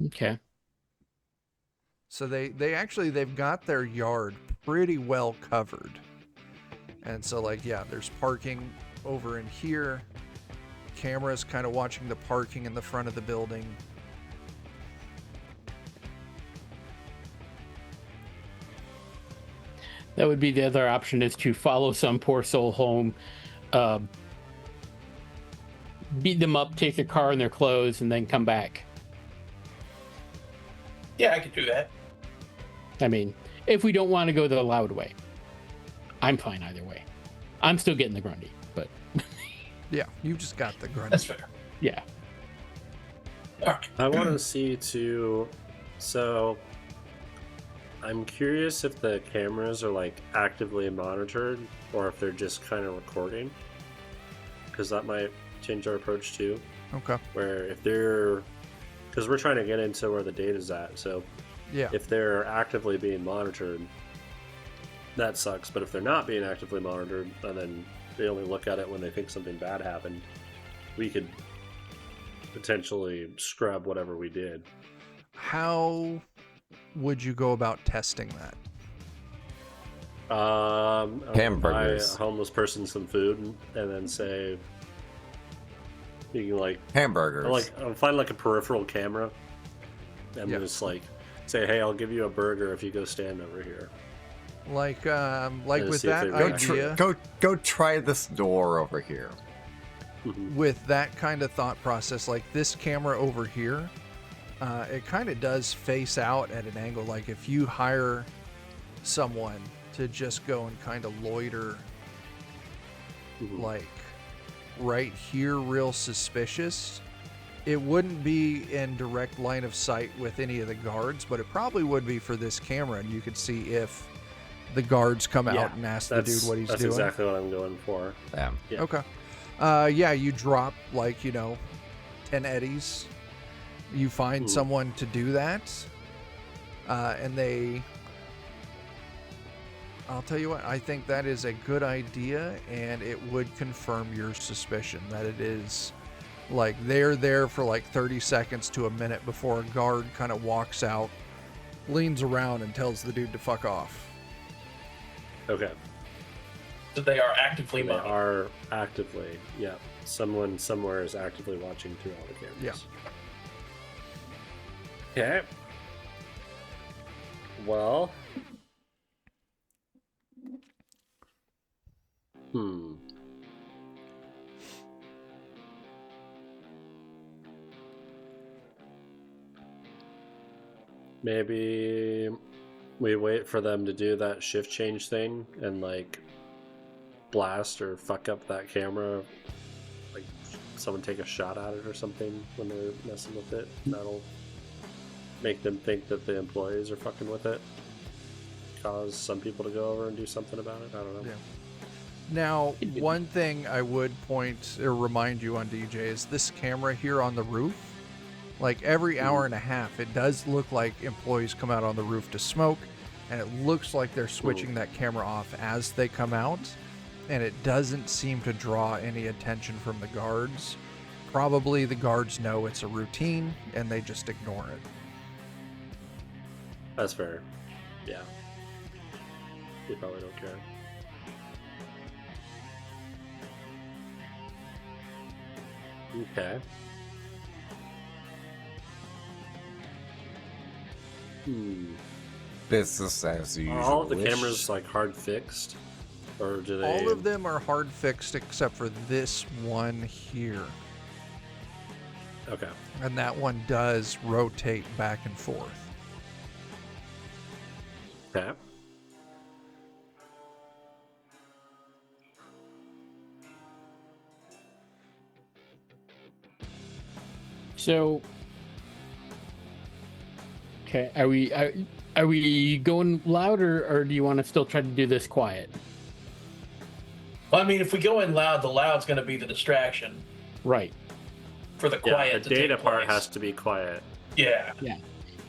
Okay. So they've got their yard pretty well covered. And so like, yeah, there's parking over in here. Cameras kind of watching the parking in the front of the building. That would be the other option, is to follow some poor soul home, beat them up, take their car and their clothes, and then come back. Yeah, I could do that. I mean, if we don't want to go the loud way, I'm fine either way. I'm still getting the Grundy, but Yeah, you just got the grunt. That's fair. yeah. All right. I want to see too. So, I'm curious if the cameras are like actively monitored or if they're just kind of recording, because that might change our approach too. Okay. Where if they're, because we're trying to get into where the data's at, so Yeah. if they're actively being monitored, that sucks. But if they're not being actively monitored, and then they only look at it when they think something bad happened, we could potentially scrub whatever we did. How would you go about testing that? I'll Hamburgers. buy a homeless person some food and then say, you can like Hamburgers. I'll find like a peripheral camera and Yeah. just like say, hey, I'll give you a burger if you go stand over here. Like And with see if that they go, react. idea, go try this door over here. with that kind of thought process, like this camera over here, it kind of does face out at an angle. Like if you hire someone to just go and kind of loiter, like right here, real suspicious, it wouldn't be in direct line of sight with any of the guards, but it probably would be for this camera, and you could see if the guards come out and ask the dude what he's that's doing. exactly what I'm going for. Yeah. Yeah. Okay. Yeah, you drop like, 10 eddies. You find someone to do that. And I'll tell you what, I think that is a good idea, and it would confirm your suspicion that it is like they're there for like 30 seconds to a minute before a guard kind of walks out, leans around, and tells the dude to fuck off. Okay. So they are actively They monitored. are actively, yeah. Someone somewhere is actively watching through all the cameras. Yeah. Okay. Well. Maybe we wait for them to do that shift change thing and like blast or fuck up that camera, like someone take a shot at it or something when they're messing with it. That'll make them think that the employees are fucking with it, cause some people to go over and do something about it. I don't know. Yeah. Now, one thing I would point or remind you on, DJ, is this camera here on the roof. Like every hour and a half, it does look like employees come out on the roof to smoke, and it looks like they're switching that camera off as they come out, and it doesn't seem to draw any attention from the guards. Probably the guards know it's a routine, and they just ignore it. That's fair. Yeah. They probably don't care. Okay. Business as usual. Are all of the cameras like hard fixed, or do they? All of them are hard fixed except for this one here. Okay. And that one does rotate back and forth. Okay. So Okay. Are we going louder, or do you want to still try to do this quiet? Well, I mean, if we go in loud, the loud's going to be the distraction Right. for the quiet. Yeah, to the data take part place. has to be quiet. Yeah.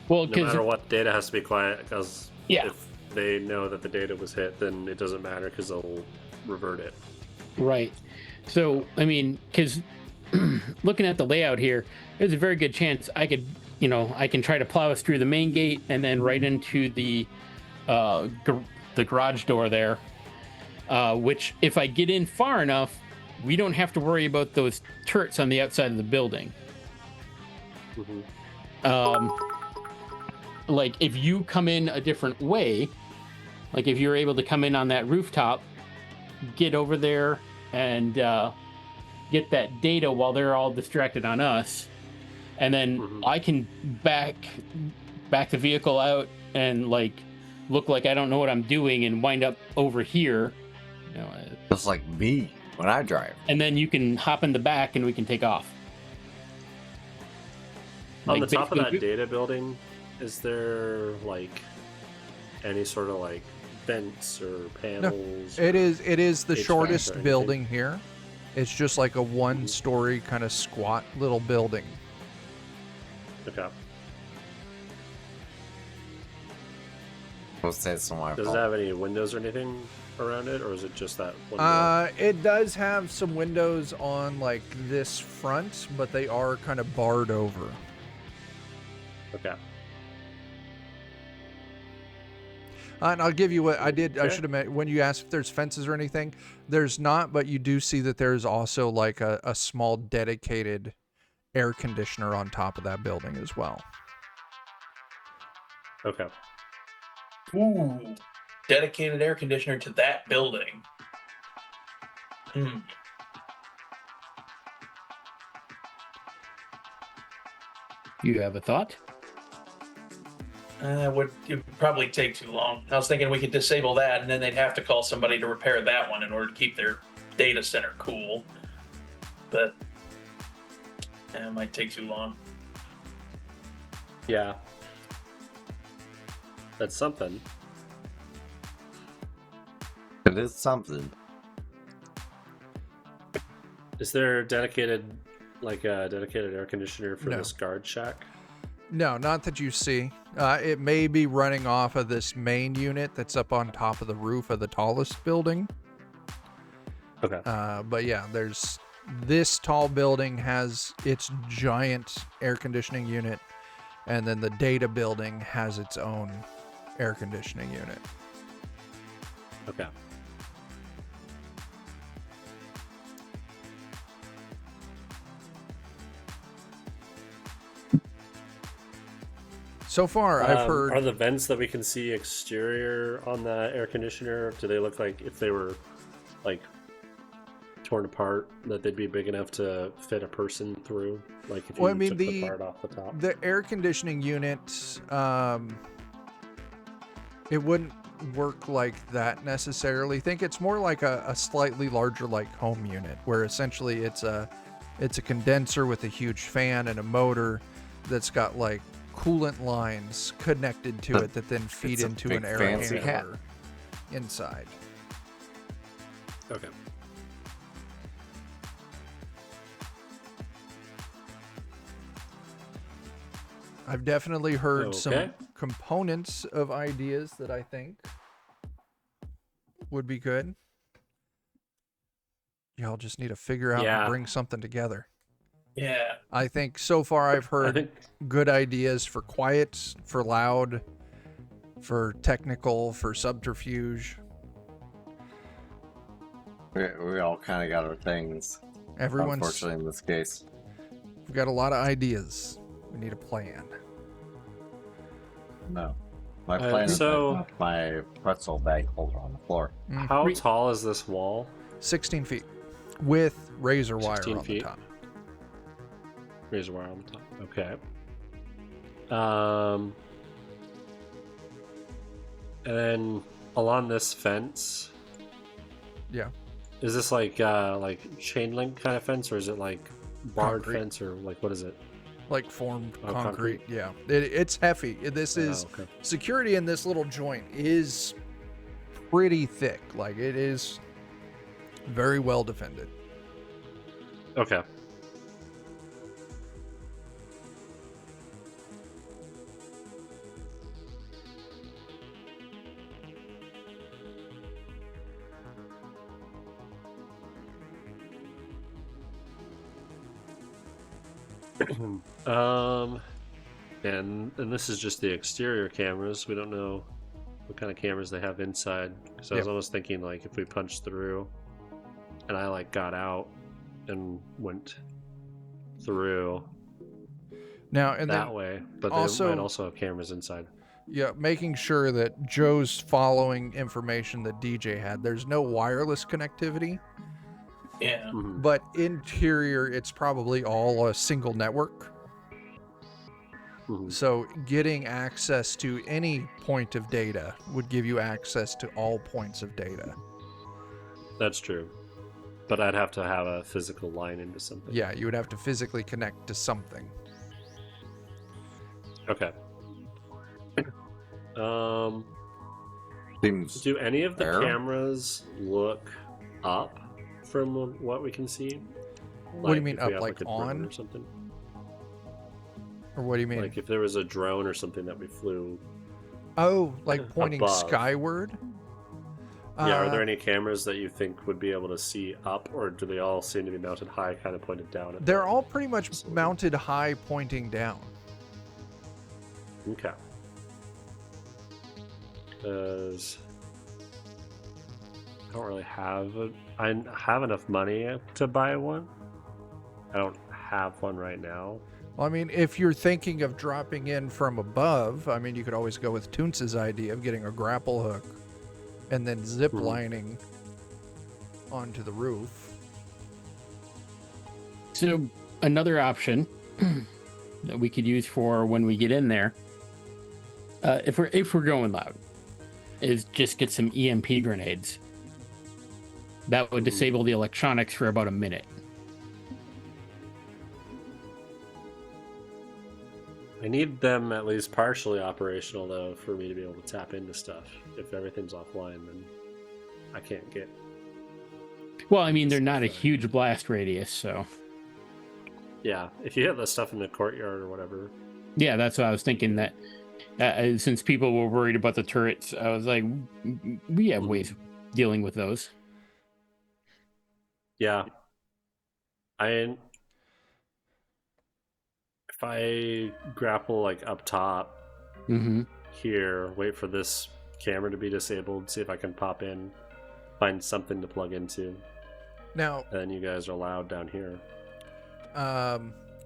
Well, No because matter what, data has to be quiet because Yeah. if they know that the data was hit, then it doesn't matter because they'll revert it. right. So I mean, because looking at the layout here, there's a very good chance I can try to plow us through the main gate and then right into the garage door there. Which, if I get in far enough, we don't have to worry about those turrets on the outside of the building. Mm-hmm. Like if you come in a different way, like if you're able to come in on that rooftop, get over there and get that data while they're all distracted on us, and then I can back the vehicle out and like look like I don't know what I'm doing and wind up over here, Just like me when I drive. and then you can hop in the back and we can take off. On Like, the top of that basically- data building, is there like any sort of like vents or panels? It is the HVAC or shortest anything? building here. It's just like a one-story kind of squat little building. Okay. We'll say it's my Does it fault. have any windows or anything around it, or is it just that window? It does have some windows on like this front, but they are kind of barred over. Okay. And I'll give you what I did. I Okay. should have met when you asked if there's fences or anything. There's not, but you do see that there's also like a small dedicated air conditioner on top of that building as well. Okay. Ooh. Dedicated air conditioner to that building. You have a thought? It would probably take too long. I was thinking we could disable that, and then they'd have to call somebody to repair that one in order to keep their data center cool. But it might take too long. Yeah. That's something. It is something. Is there a dedicated air conditioner for No. this guard shack? No, not that you see. It may be running off of this main unit that's up on top of the roof of the tallest building. Okay. But yeah, there's this tall building has its giant air conditioning unit, and then the data building has its own air conditioning unit. Okay. So far, I've heard. Are the vents that we can see exterior on the air conditioner? Do they look like if they were like torn apart, that they'd be big enough to fit a person through? Like if you Well, I mean, took the part off the top. The air conditioning unit, it wouldn't work like that necessarily. Think it's more like a slightly larger like home unit, where essentially it's a condenser with a huge fan and a motor that's got like coolant lines connected to it that then feed It's a into big an air fancy handler inside. Okay. I've definitely heard some Okay. components of ideas that I think would be good. Y'all just need to figure out Yeah. and bring something together. Yeah. I think so far I've I heard think good ideas for quiet, for loud, for technical, for subterfuge. We all kind of got our things. Everyone's Unfortunately, in this case. we've got a lot of ideas. We need a plan. No. My plan is so- to knock my pretzel bag holder on the floor. how tall is this wall? 16 feet with razor wire 16 on the feet. top. Razor wire on the top. Okay. And then along this fence, Yeah. is this like chain link kind of fence, or is it like barred Concrete. fence, or like what is it? like formed Oh, concrete. Yeah, it's hefty. This is okay. security in this little joint is pretty thick. Like it is very well defended. Okay. And this is just the exterior cameras. We don't know what kind of cameras they have inside. So I was almost thinking like if we punched through, and I like got out and went through Now and that then way, but also- they might also have cameras inside. yeah, making sure that Joe's following information that DJ had. There's no wireless connectivity, Yeah. Mhm. but interior it's probably all a single network. Mhm. So getting access to any point of data would give you access to all points of data. That's true. But I'd have to have a physical line into something. Yeah, you would have to physically connect to something. Okay. Seems Do any of the fair. cameras look up from what we can see? What do you mean if we up, have, like a drone on? or something? Or what do you mean? Like if there was a drone or something that we flew. Oh, like pointing above. skyward? Yeah, are there any cameras that you think would be able to see up, or do they all seem to be mounted high, kind of pointed down? At They're the all pretty much facility? mounted high, pointing down. Okay. Because I don't really have I have enough money to buy one. I don't have one right now. Well, I mean, if you're thinking of dropping in from above, I mean, you could always go with Toonce's idea of getting a grapple hook and then zip Mhm. lining onto the roof. So another option that we could use for when we get in there, if we're going loud, is just get some EMP grenades. That would disable the electronics for about a minute. I need them at least partially operational though for me to be able to tap into stuff. If everything's offline, then I can't get. Well, I mean, they're not a huge blast radius, so Yeah, if you hit the stuff in the courtyard or whatever. yeah, that's what I was thinking. That since people were worried about the turrets, I was like, we have ways of dealing with those. Yeah. If I grapple like up top Mm-hmm. here, wait for this camera to be disabled, see if I can pop in, find something to plug into, Now, and then you guys are allowed down here.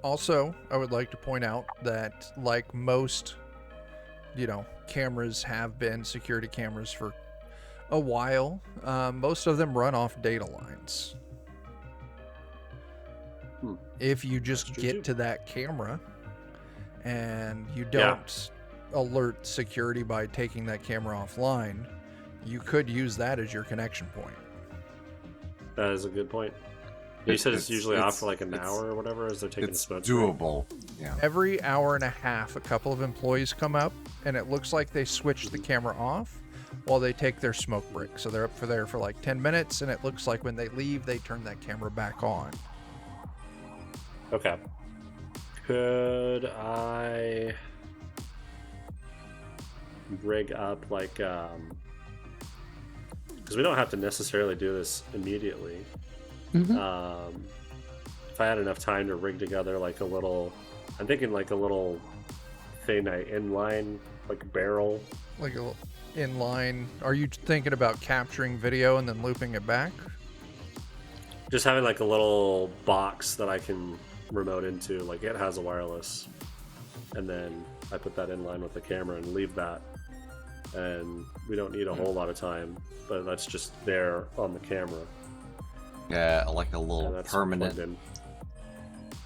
also, I would like to point out that, like most, cameras have been security cameras for a while, most of them run off data lines. If you just That's true, get too. to that camera and you don't alert security by taking that camera offline, you could use that as your connection point. That is a good point. You said it's usually off for like an it's- hour or whatever as they're taking a It's smoke break. doable. Yeah. Every hour and a half, a couple of employees come up, and it looks like they switch the camera off while they take their smoke break. So they're up there for like 10 minutes, and it looks like when they leave, they turn that camera back on. Okay. Could I rig up like because we don't have to necessarily do this immediately. Mhm. If I had enough time to rig together like a little, I'm thinking like a little thing I inline like barrel. Like a inline. Are you thinking about capturing video and then looping it back? Just having like a little box that I can remote into, like it has a wireless, and then I put that in line with the camera and leave that, and we don't need a whole lot of time, but that's just there on the camera. Yeah, like a And little that's permanent. plugged in.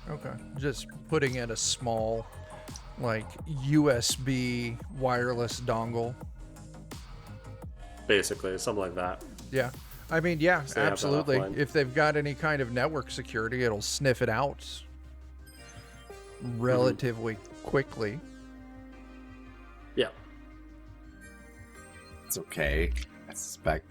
Okay. Just putting in a small, like, USB wireless dongle. Basically, something like that. Yeah. I mean, yeah, So you have that absolutely. offline. If they've got any kind of network security, it'll sniff it out. relatively quickly. Yeah. It's okay. I suspect.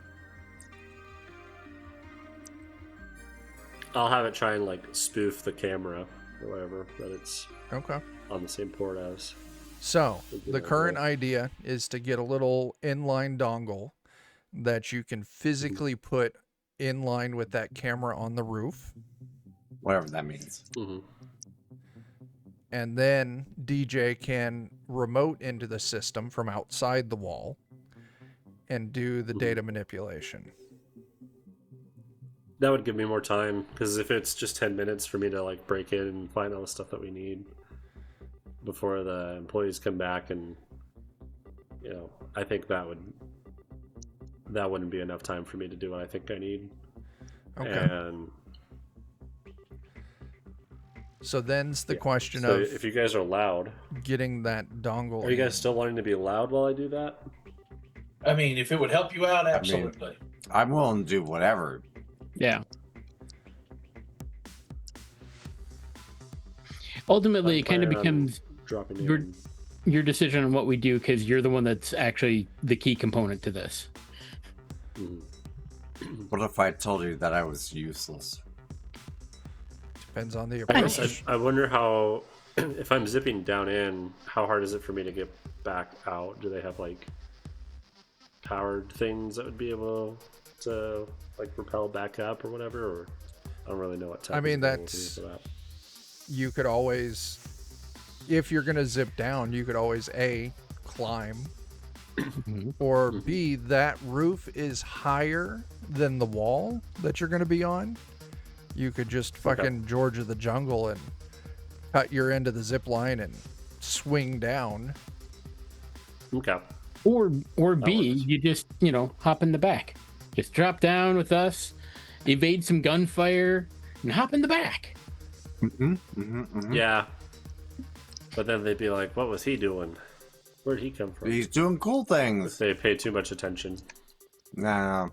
I'll have it try and like spoof the camera or whatever that it's Okay. on the same port as. So Would be the my current goal. idea is to get a little inline dongle that you can physically put in line with that camera on the roof. Whatever that means. Mm-hmm. And then DJ can remote into the system from outside the wall and do the data manipulation. That would give me more time, because if it's just 10 minutes for me to like break in and find all the stuff that we need before the employees come back, and I think that wouldn't be enough time for me to do what I think I need. Okay. And So then's the question so of if you guys are loud, getting that dongle. are you in. guys still wanting to be loud while I do that? I mean, if it would help you out, absolutely. I'm willing to do whatever. Yeah. Ultimately, it kind of Plan on becomes dropping your- in. your decision on what we do, because you're the one that's actually the key component to this. Mhm. What if I told you that I was useless? Depends on the I guess approach. I wonder how, if I'm zipping down in, how hard is it for me to get back out? Do they have like powered things that would be able to like propel back up or whatever? Or I don't really know what type. I mean, of vehicle to that's- use for that. You could always, if you're going to zip down, you could always A, climb, or B, that roof is higher than the wall that you're going to be on. You could just fucking George of the Jungle and cut your end of the zip line and swing down. Okay. Or B, works. you just, hop in the back. Just drop down with us, evade some gunfire, and hop in the back. Yeah. But then they'd be like, "What was he doing? Where'd he come from?" He's doing cool If things. they pay too much attention. Nah.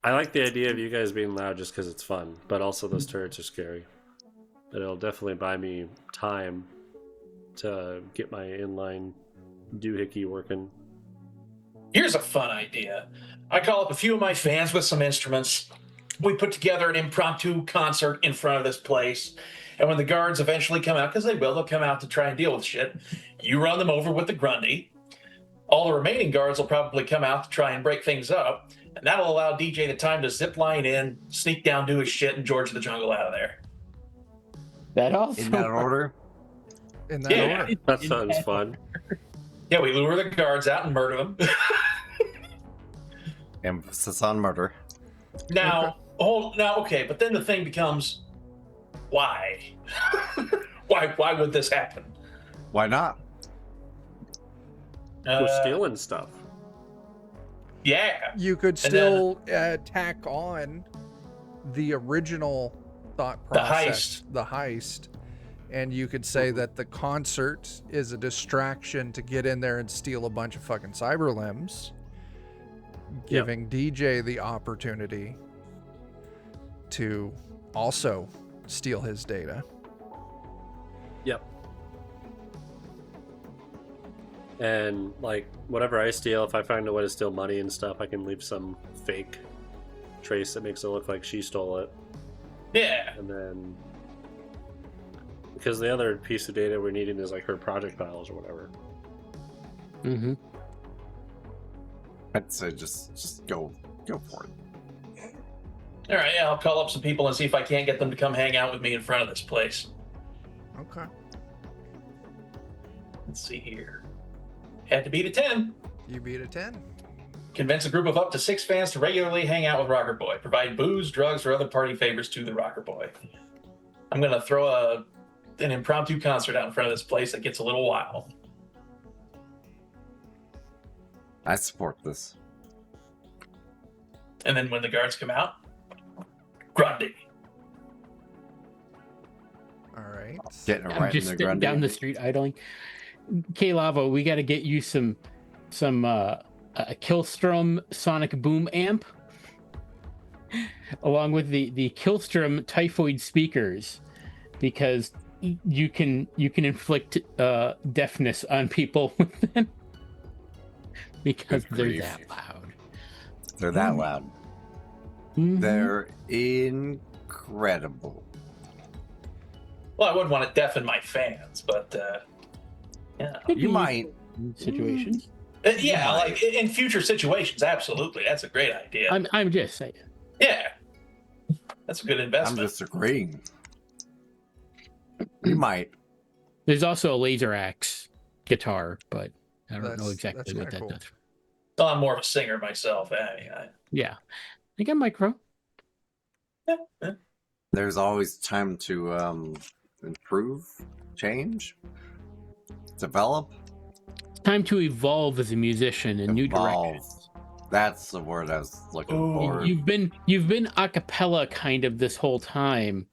I like the idea of you guys being loud just because it's fun, but also those turrets are scary. And it'll definitely buy me time to get my inline doohickey working. Here's a fun idea. I call up a few of my fans with some instruments. We put together an impromptu concert in front of this place. And when the guards eventually come out, because they'll come out to try and deal with shit, you run them over with the Grundy. All the remaining guards will probably come out to try and break things up. And that'll allow DJ the time to zip line in, sneak down, do his shit, and George of the Jungle out of there. That also In that order? In that Yeah. order. That sounds fun. Yeah, we lure the guards out and murder them. Emphasis on murder. Okay, but then the thing becomes, why? Why would this happen? Why not? We're stealing stuff. Yeah. You could And then- still tack on the original thought process, the heist, and you could say that the concert is a distraction to get in there and steal a bunch of fucking cyber limbs, giving DJ the opportunity to also steal his data. Yep. And like whatever I steal, if I find a way to steal money and stuff, I can leave some fake trace that makes it look like she stole it. Yeah. And then because the other piece of data we're needing is like her project files or whatever. Mm-hmm. I'd say just go for it. All right, yeah, I'll call up some people and see if I can't get them to come hang out with me in front of this place. Okay. Let's see here. Had to beat a 10. You beat a 10. Convince a group of up to 6 fans to regularly hang out with Rocker Boy. Provide booze, drugs, or other party favors to the Rocker Boy. I'm going to throw an impromptu concert out in front of this place that gets a little wild. I support this. And then when the guards come out, Grundy. All right. Getting it I'm right in just the sitting Grundy. down the street idling. K-Lavo, we got to get you some a Killstrom Sonic Boom amp. along with the Killstrom typhoid speakers, because you can inflict deafness on people with them because Good they're grief. that loud. They're that loud. Mhm. They're incredible. Well, I wouldn't want to deafen my fans, but yeah. Could You be might. situations. Yeah, like in future situations, absolutely. That's a great idea. I'm just saying. Yeah. That's a good I'm investment. disagreeing. You might. There's also a laser axe guitar, but I don't know That's exactly what kinda that cool. does. Well, I'm more of a singer myself. Yeah, I got a microphone. There's always time to improve, change, develop, Time to evolve as a musician in new evolve. directions. That's the word I was looking Ooh. for. You've been a cappella kind of this whole time.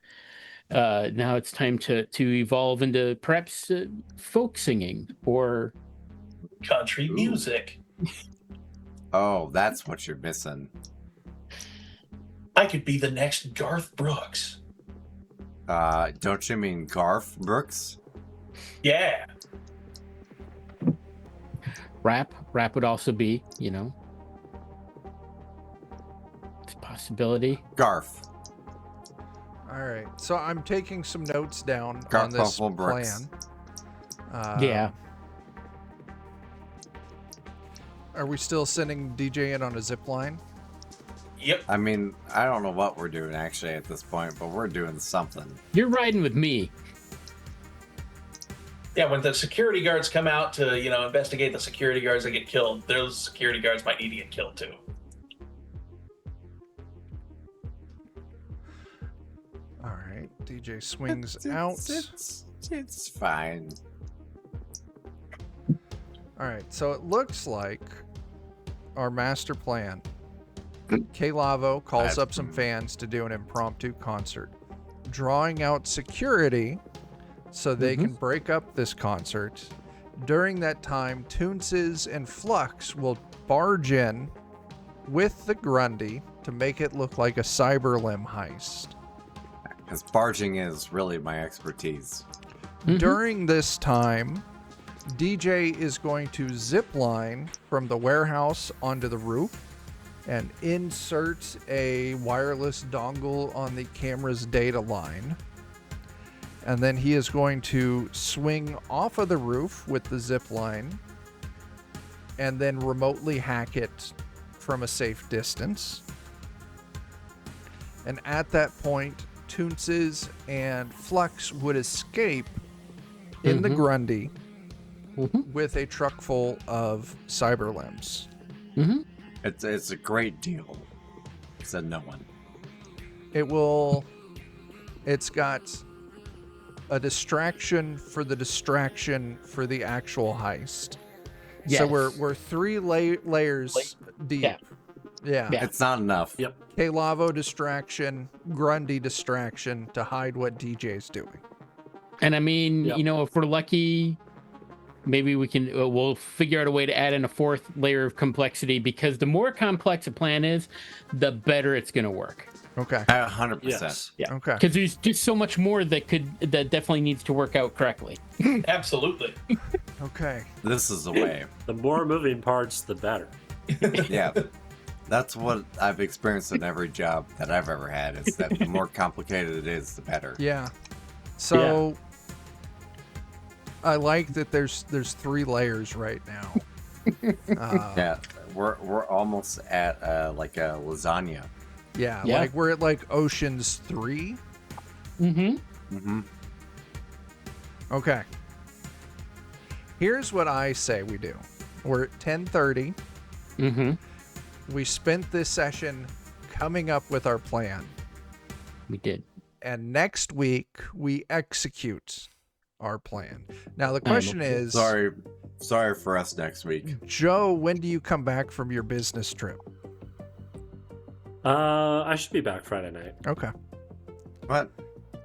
Now it's time to evolve into perhaps folk singing or Country Ooh. music. Oh, that's what you're missing. I could be the next Garth Brooks. Don't you mean Garth Brooks? Yeah. rap. Rap would also be, it's a possibility. Garth. All right. So I'm taking some notes down on Garth this Buffalo Brooks. plan. Yeah. Are we still sending DJ in on a zip line? Yep. I mean, I don't know what we're doing actually at this point, but we're doing something. You're riding with me. Yeah, when the security guards come out to, investigate the security guards that get killed, those security guards might need to get killed too. All right. DJ swings out. It's fine. All right. So it looks like our master plan. K Lavo calls up some fans to do an impromptu concert, drawing out security so they can break up this concert. During that time, Toonses and Flux will barge in with the Grundy to make it look like a Cyberlim heist. Because barging is really my expertise. During this time, DJ is going to zip line from the warehouse onto the roof and insert a wireless dongle on the camera's data line. And then he is going to swing off of the roof with the zip line and then remotely hack it from a safe distance. And at that point, Toonses and Flux would escape in the Grundy with a truck full of Cyberlimbs. It's a great deal, said no one. It's got a distraction for the actual heist. Yes. So we're three layers deep. Yeah. It's not enough. Yep. K-Lavo distraction, Grundy distraction to hide what DJ's doing. And I mean, Yep. If we're lucky, maybe we can we'll figure out a way to add in a fourth layer of complexity, because the more complex a plan is, the better it's going to work. Okay. 100%. Yes. Yeah. Okay. Because there's just so much more that definitely needs to work out correctly. Absolutely. Okay. This is the way. The more moving parts, the better. Yeah. That's what I've experienced in every job that I've ever had, is that the more complicated it is, the better. Yeah. So I like that there's three layers right now. Yeah. We're almost at like a lasagna. Yeah, Yeah. like we're at like Ocean's 3. Mm-hmm. Okay. Here's what I say we do. We're at 10:30. We spent this session coming up with our plan. We did. And next week we execute our plan. Now the question is, Sorry for us next week. Joe, when do you come back from your business trip? I should be back Friday night. Okay. What?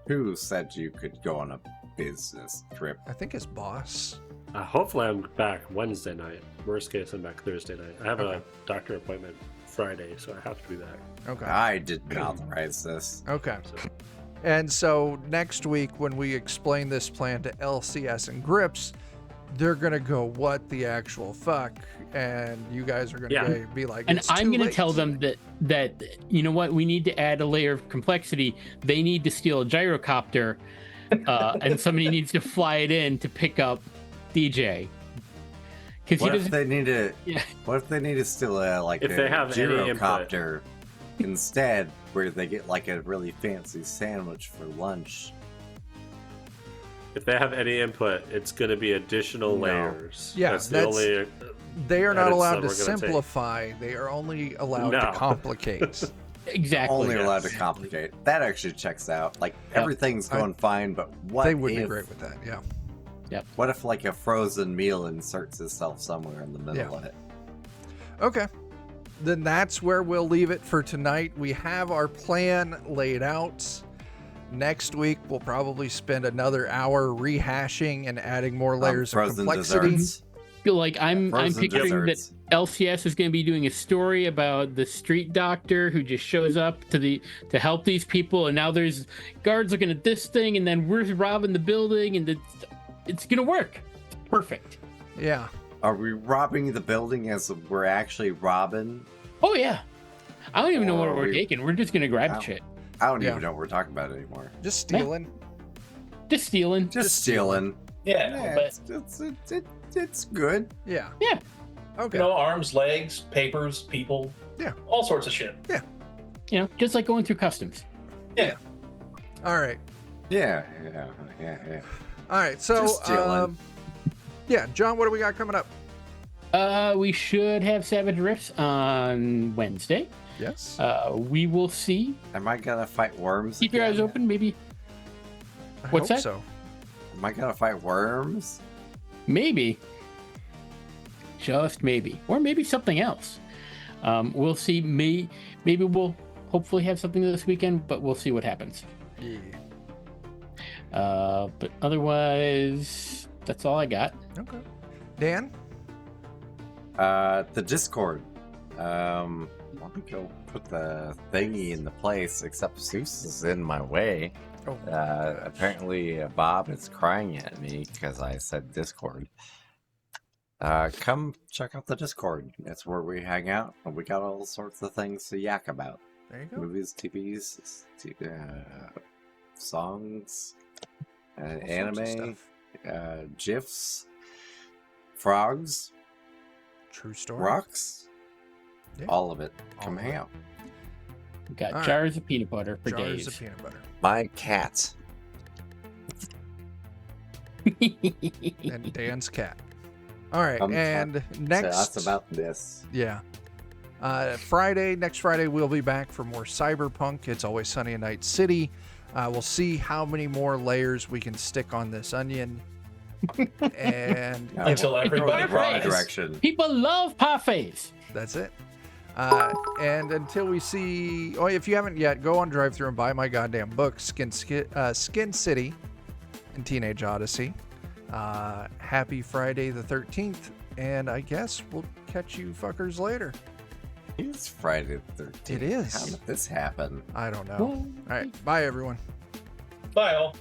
Who said you could go on a business trip? I think his boss. Hopefully I'm back Wednesday night. Worst case, I'm back Thursday night. I have a doctor appointment Friday, so I have to be back. Okay. I didn't authorize this. Okay. So, And so next week, when we explain this plan to LCS and Grips, they're gonna go, "What the actual fuck?" And you guys are gonna Yeah. be like, And "It's I'm too going to late." tell them that you know what, we need to add a layer of complexity. They need to steal a gyrocopter, and somebody needs to fly it in to pick up DJ. Because he What if doesn't. they need to? Yeah. What if they need to steal like If a they have any input. gyrocopter instead, where they get like a really fancy sandwich for lunch? if they have any input, it's going to be additional No. layers. Yeah, that's the that's- only. They are not edits allowed that to we're gonna take. simplify. They are only allowed No. to complicate. Exactly. Only allowed to yes. complicate. That actually checks out. Like Yep. everything's going fine, but what They would if? be great with that. Yeah. What if like a frozen meal inserts itself somewhere in the middle Yeah. of it? Okay. Then that's where we'll leave it for tonight. We have our plan laid out. Next week, we'll probably spend another hour rehashing and adding more layers of Frozen complexity. desserts. Feel like I'm Frozen picturing desserts. that LCS is going to be doing a story about the street doctor who just shows up to help these people, and now there's guards looking at this thing, and then we're robbing the building, and it's going to work. It's perfect. Yeah. Are we robbing the building as we're actually robbing? Oh yeah. I don't even know what Or we're we- taking. We're just going to grab Ow. shit. I don't Yeah. even know what we're talking about anymore. Just stealing. Just stealing. Just stealing. Yeah, but It's good. Yeah. Yeah. Okay. you know, arms, legs, papers, people. Yeah. All sorts of shit. You know, just like going through customs. All right. Yeah. All right. So, Just stealing. yeah, John, what do we got coming up? We should have Savage Rifts on Wednesday. Yes. We will see. Am I gonna fight worms? Keep your eyes again? open, maybe. I what's hope that? So. Am I gonna fight worms? Maybe. Just maybe. Or maybe something else. We'll see. Maybe we'll hopefully have something this weekend, but we'll see what happens. Yeah. But otherwise, that's all I got. Okay. Dan? The Discord. Let me go put the thingy in the place, except Zeus is in my way. Oh. Apparently Bob is crying at me because I said Discord. Come check out the Discord. That's where we hang out, and we got all sorts of things to yak about. There you go. Movies, TVs, songs, All sorts of anime, stuff. GIFs, frogs, True story. rocks, Yeah. all of it. All Come of hang it. out. We got All right. jars of peanut butter for Jars days. of peanut butter. My cat. And Dan's cat. All right. I'm And So next. that's about this. Yeah. Next Friday, we'll be back for more Cyberpunk. It's Always Sunny in Night City. We'll see how many more layers we can stick on this onion. And Until everybody Going the wrong cries. direction. People love parfaits. that's it. And until we see, if you haven't yet, go on drive through and buy my goddamn book, Skin City and Teenage Odyssey. Happy Friday the 13th, and I guess we'll catch you fuckers later. It's Friday the 13th. It is. How did this happen? I don't know. Well, All right, bye everyone. Bye, all.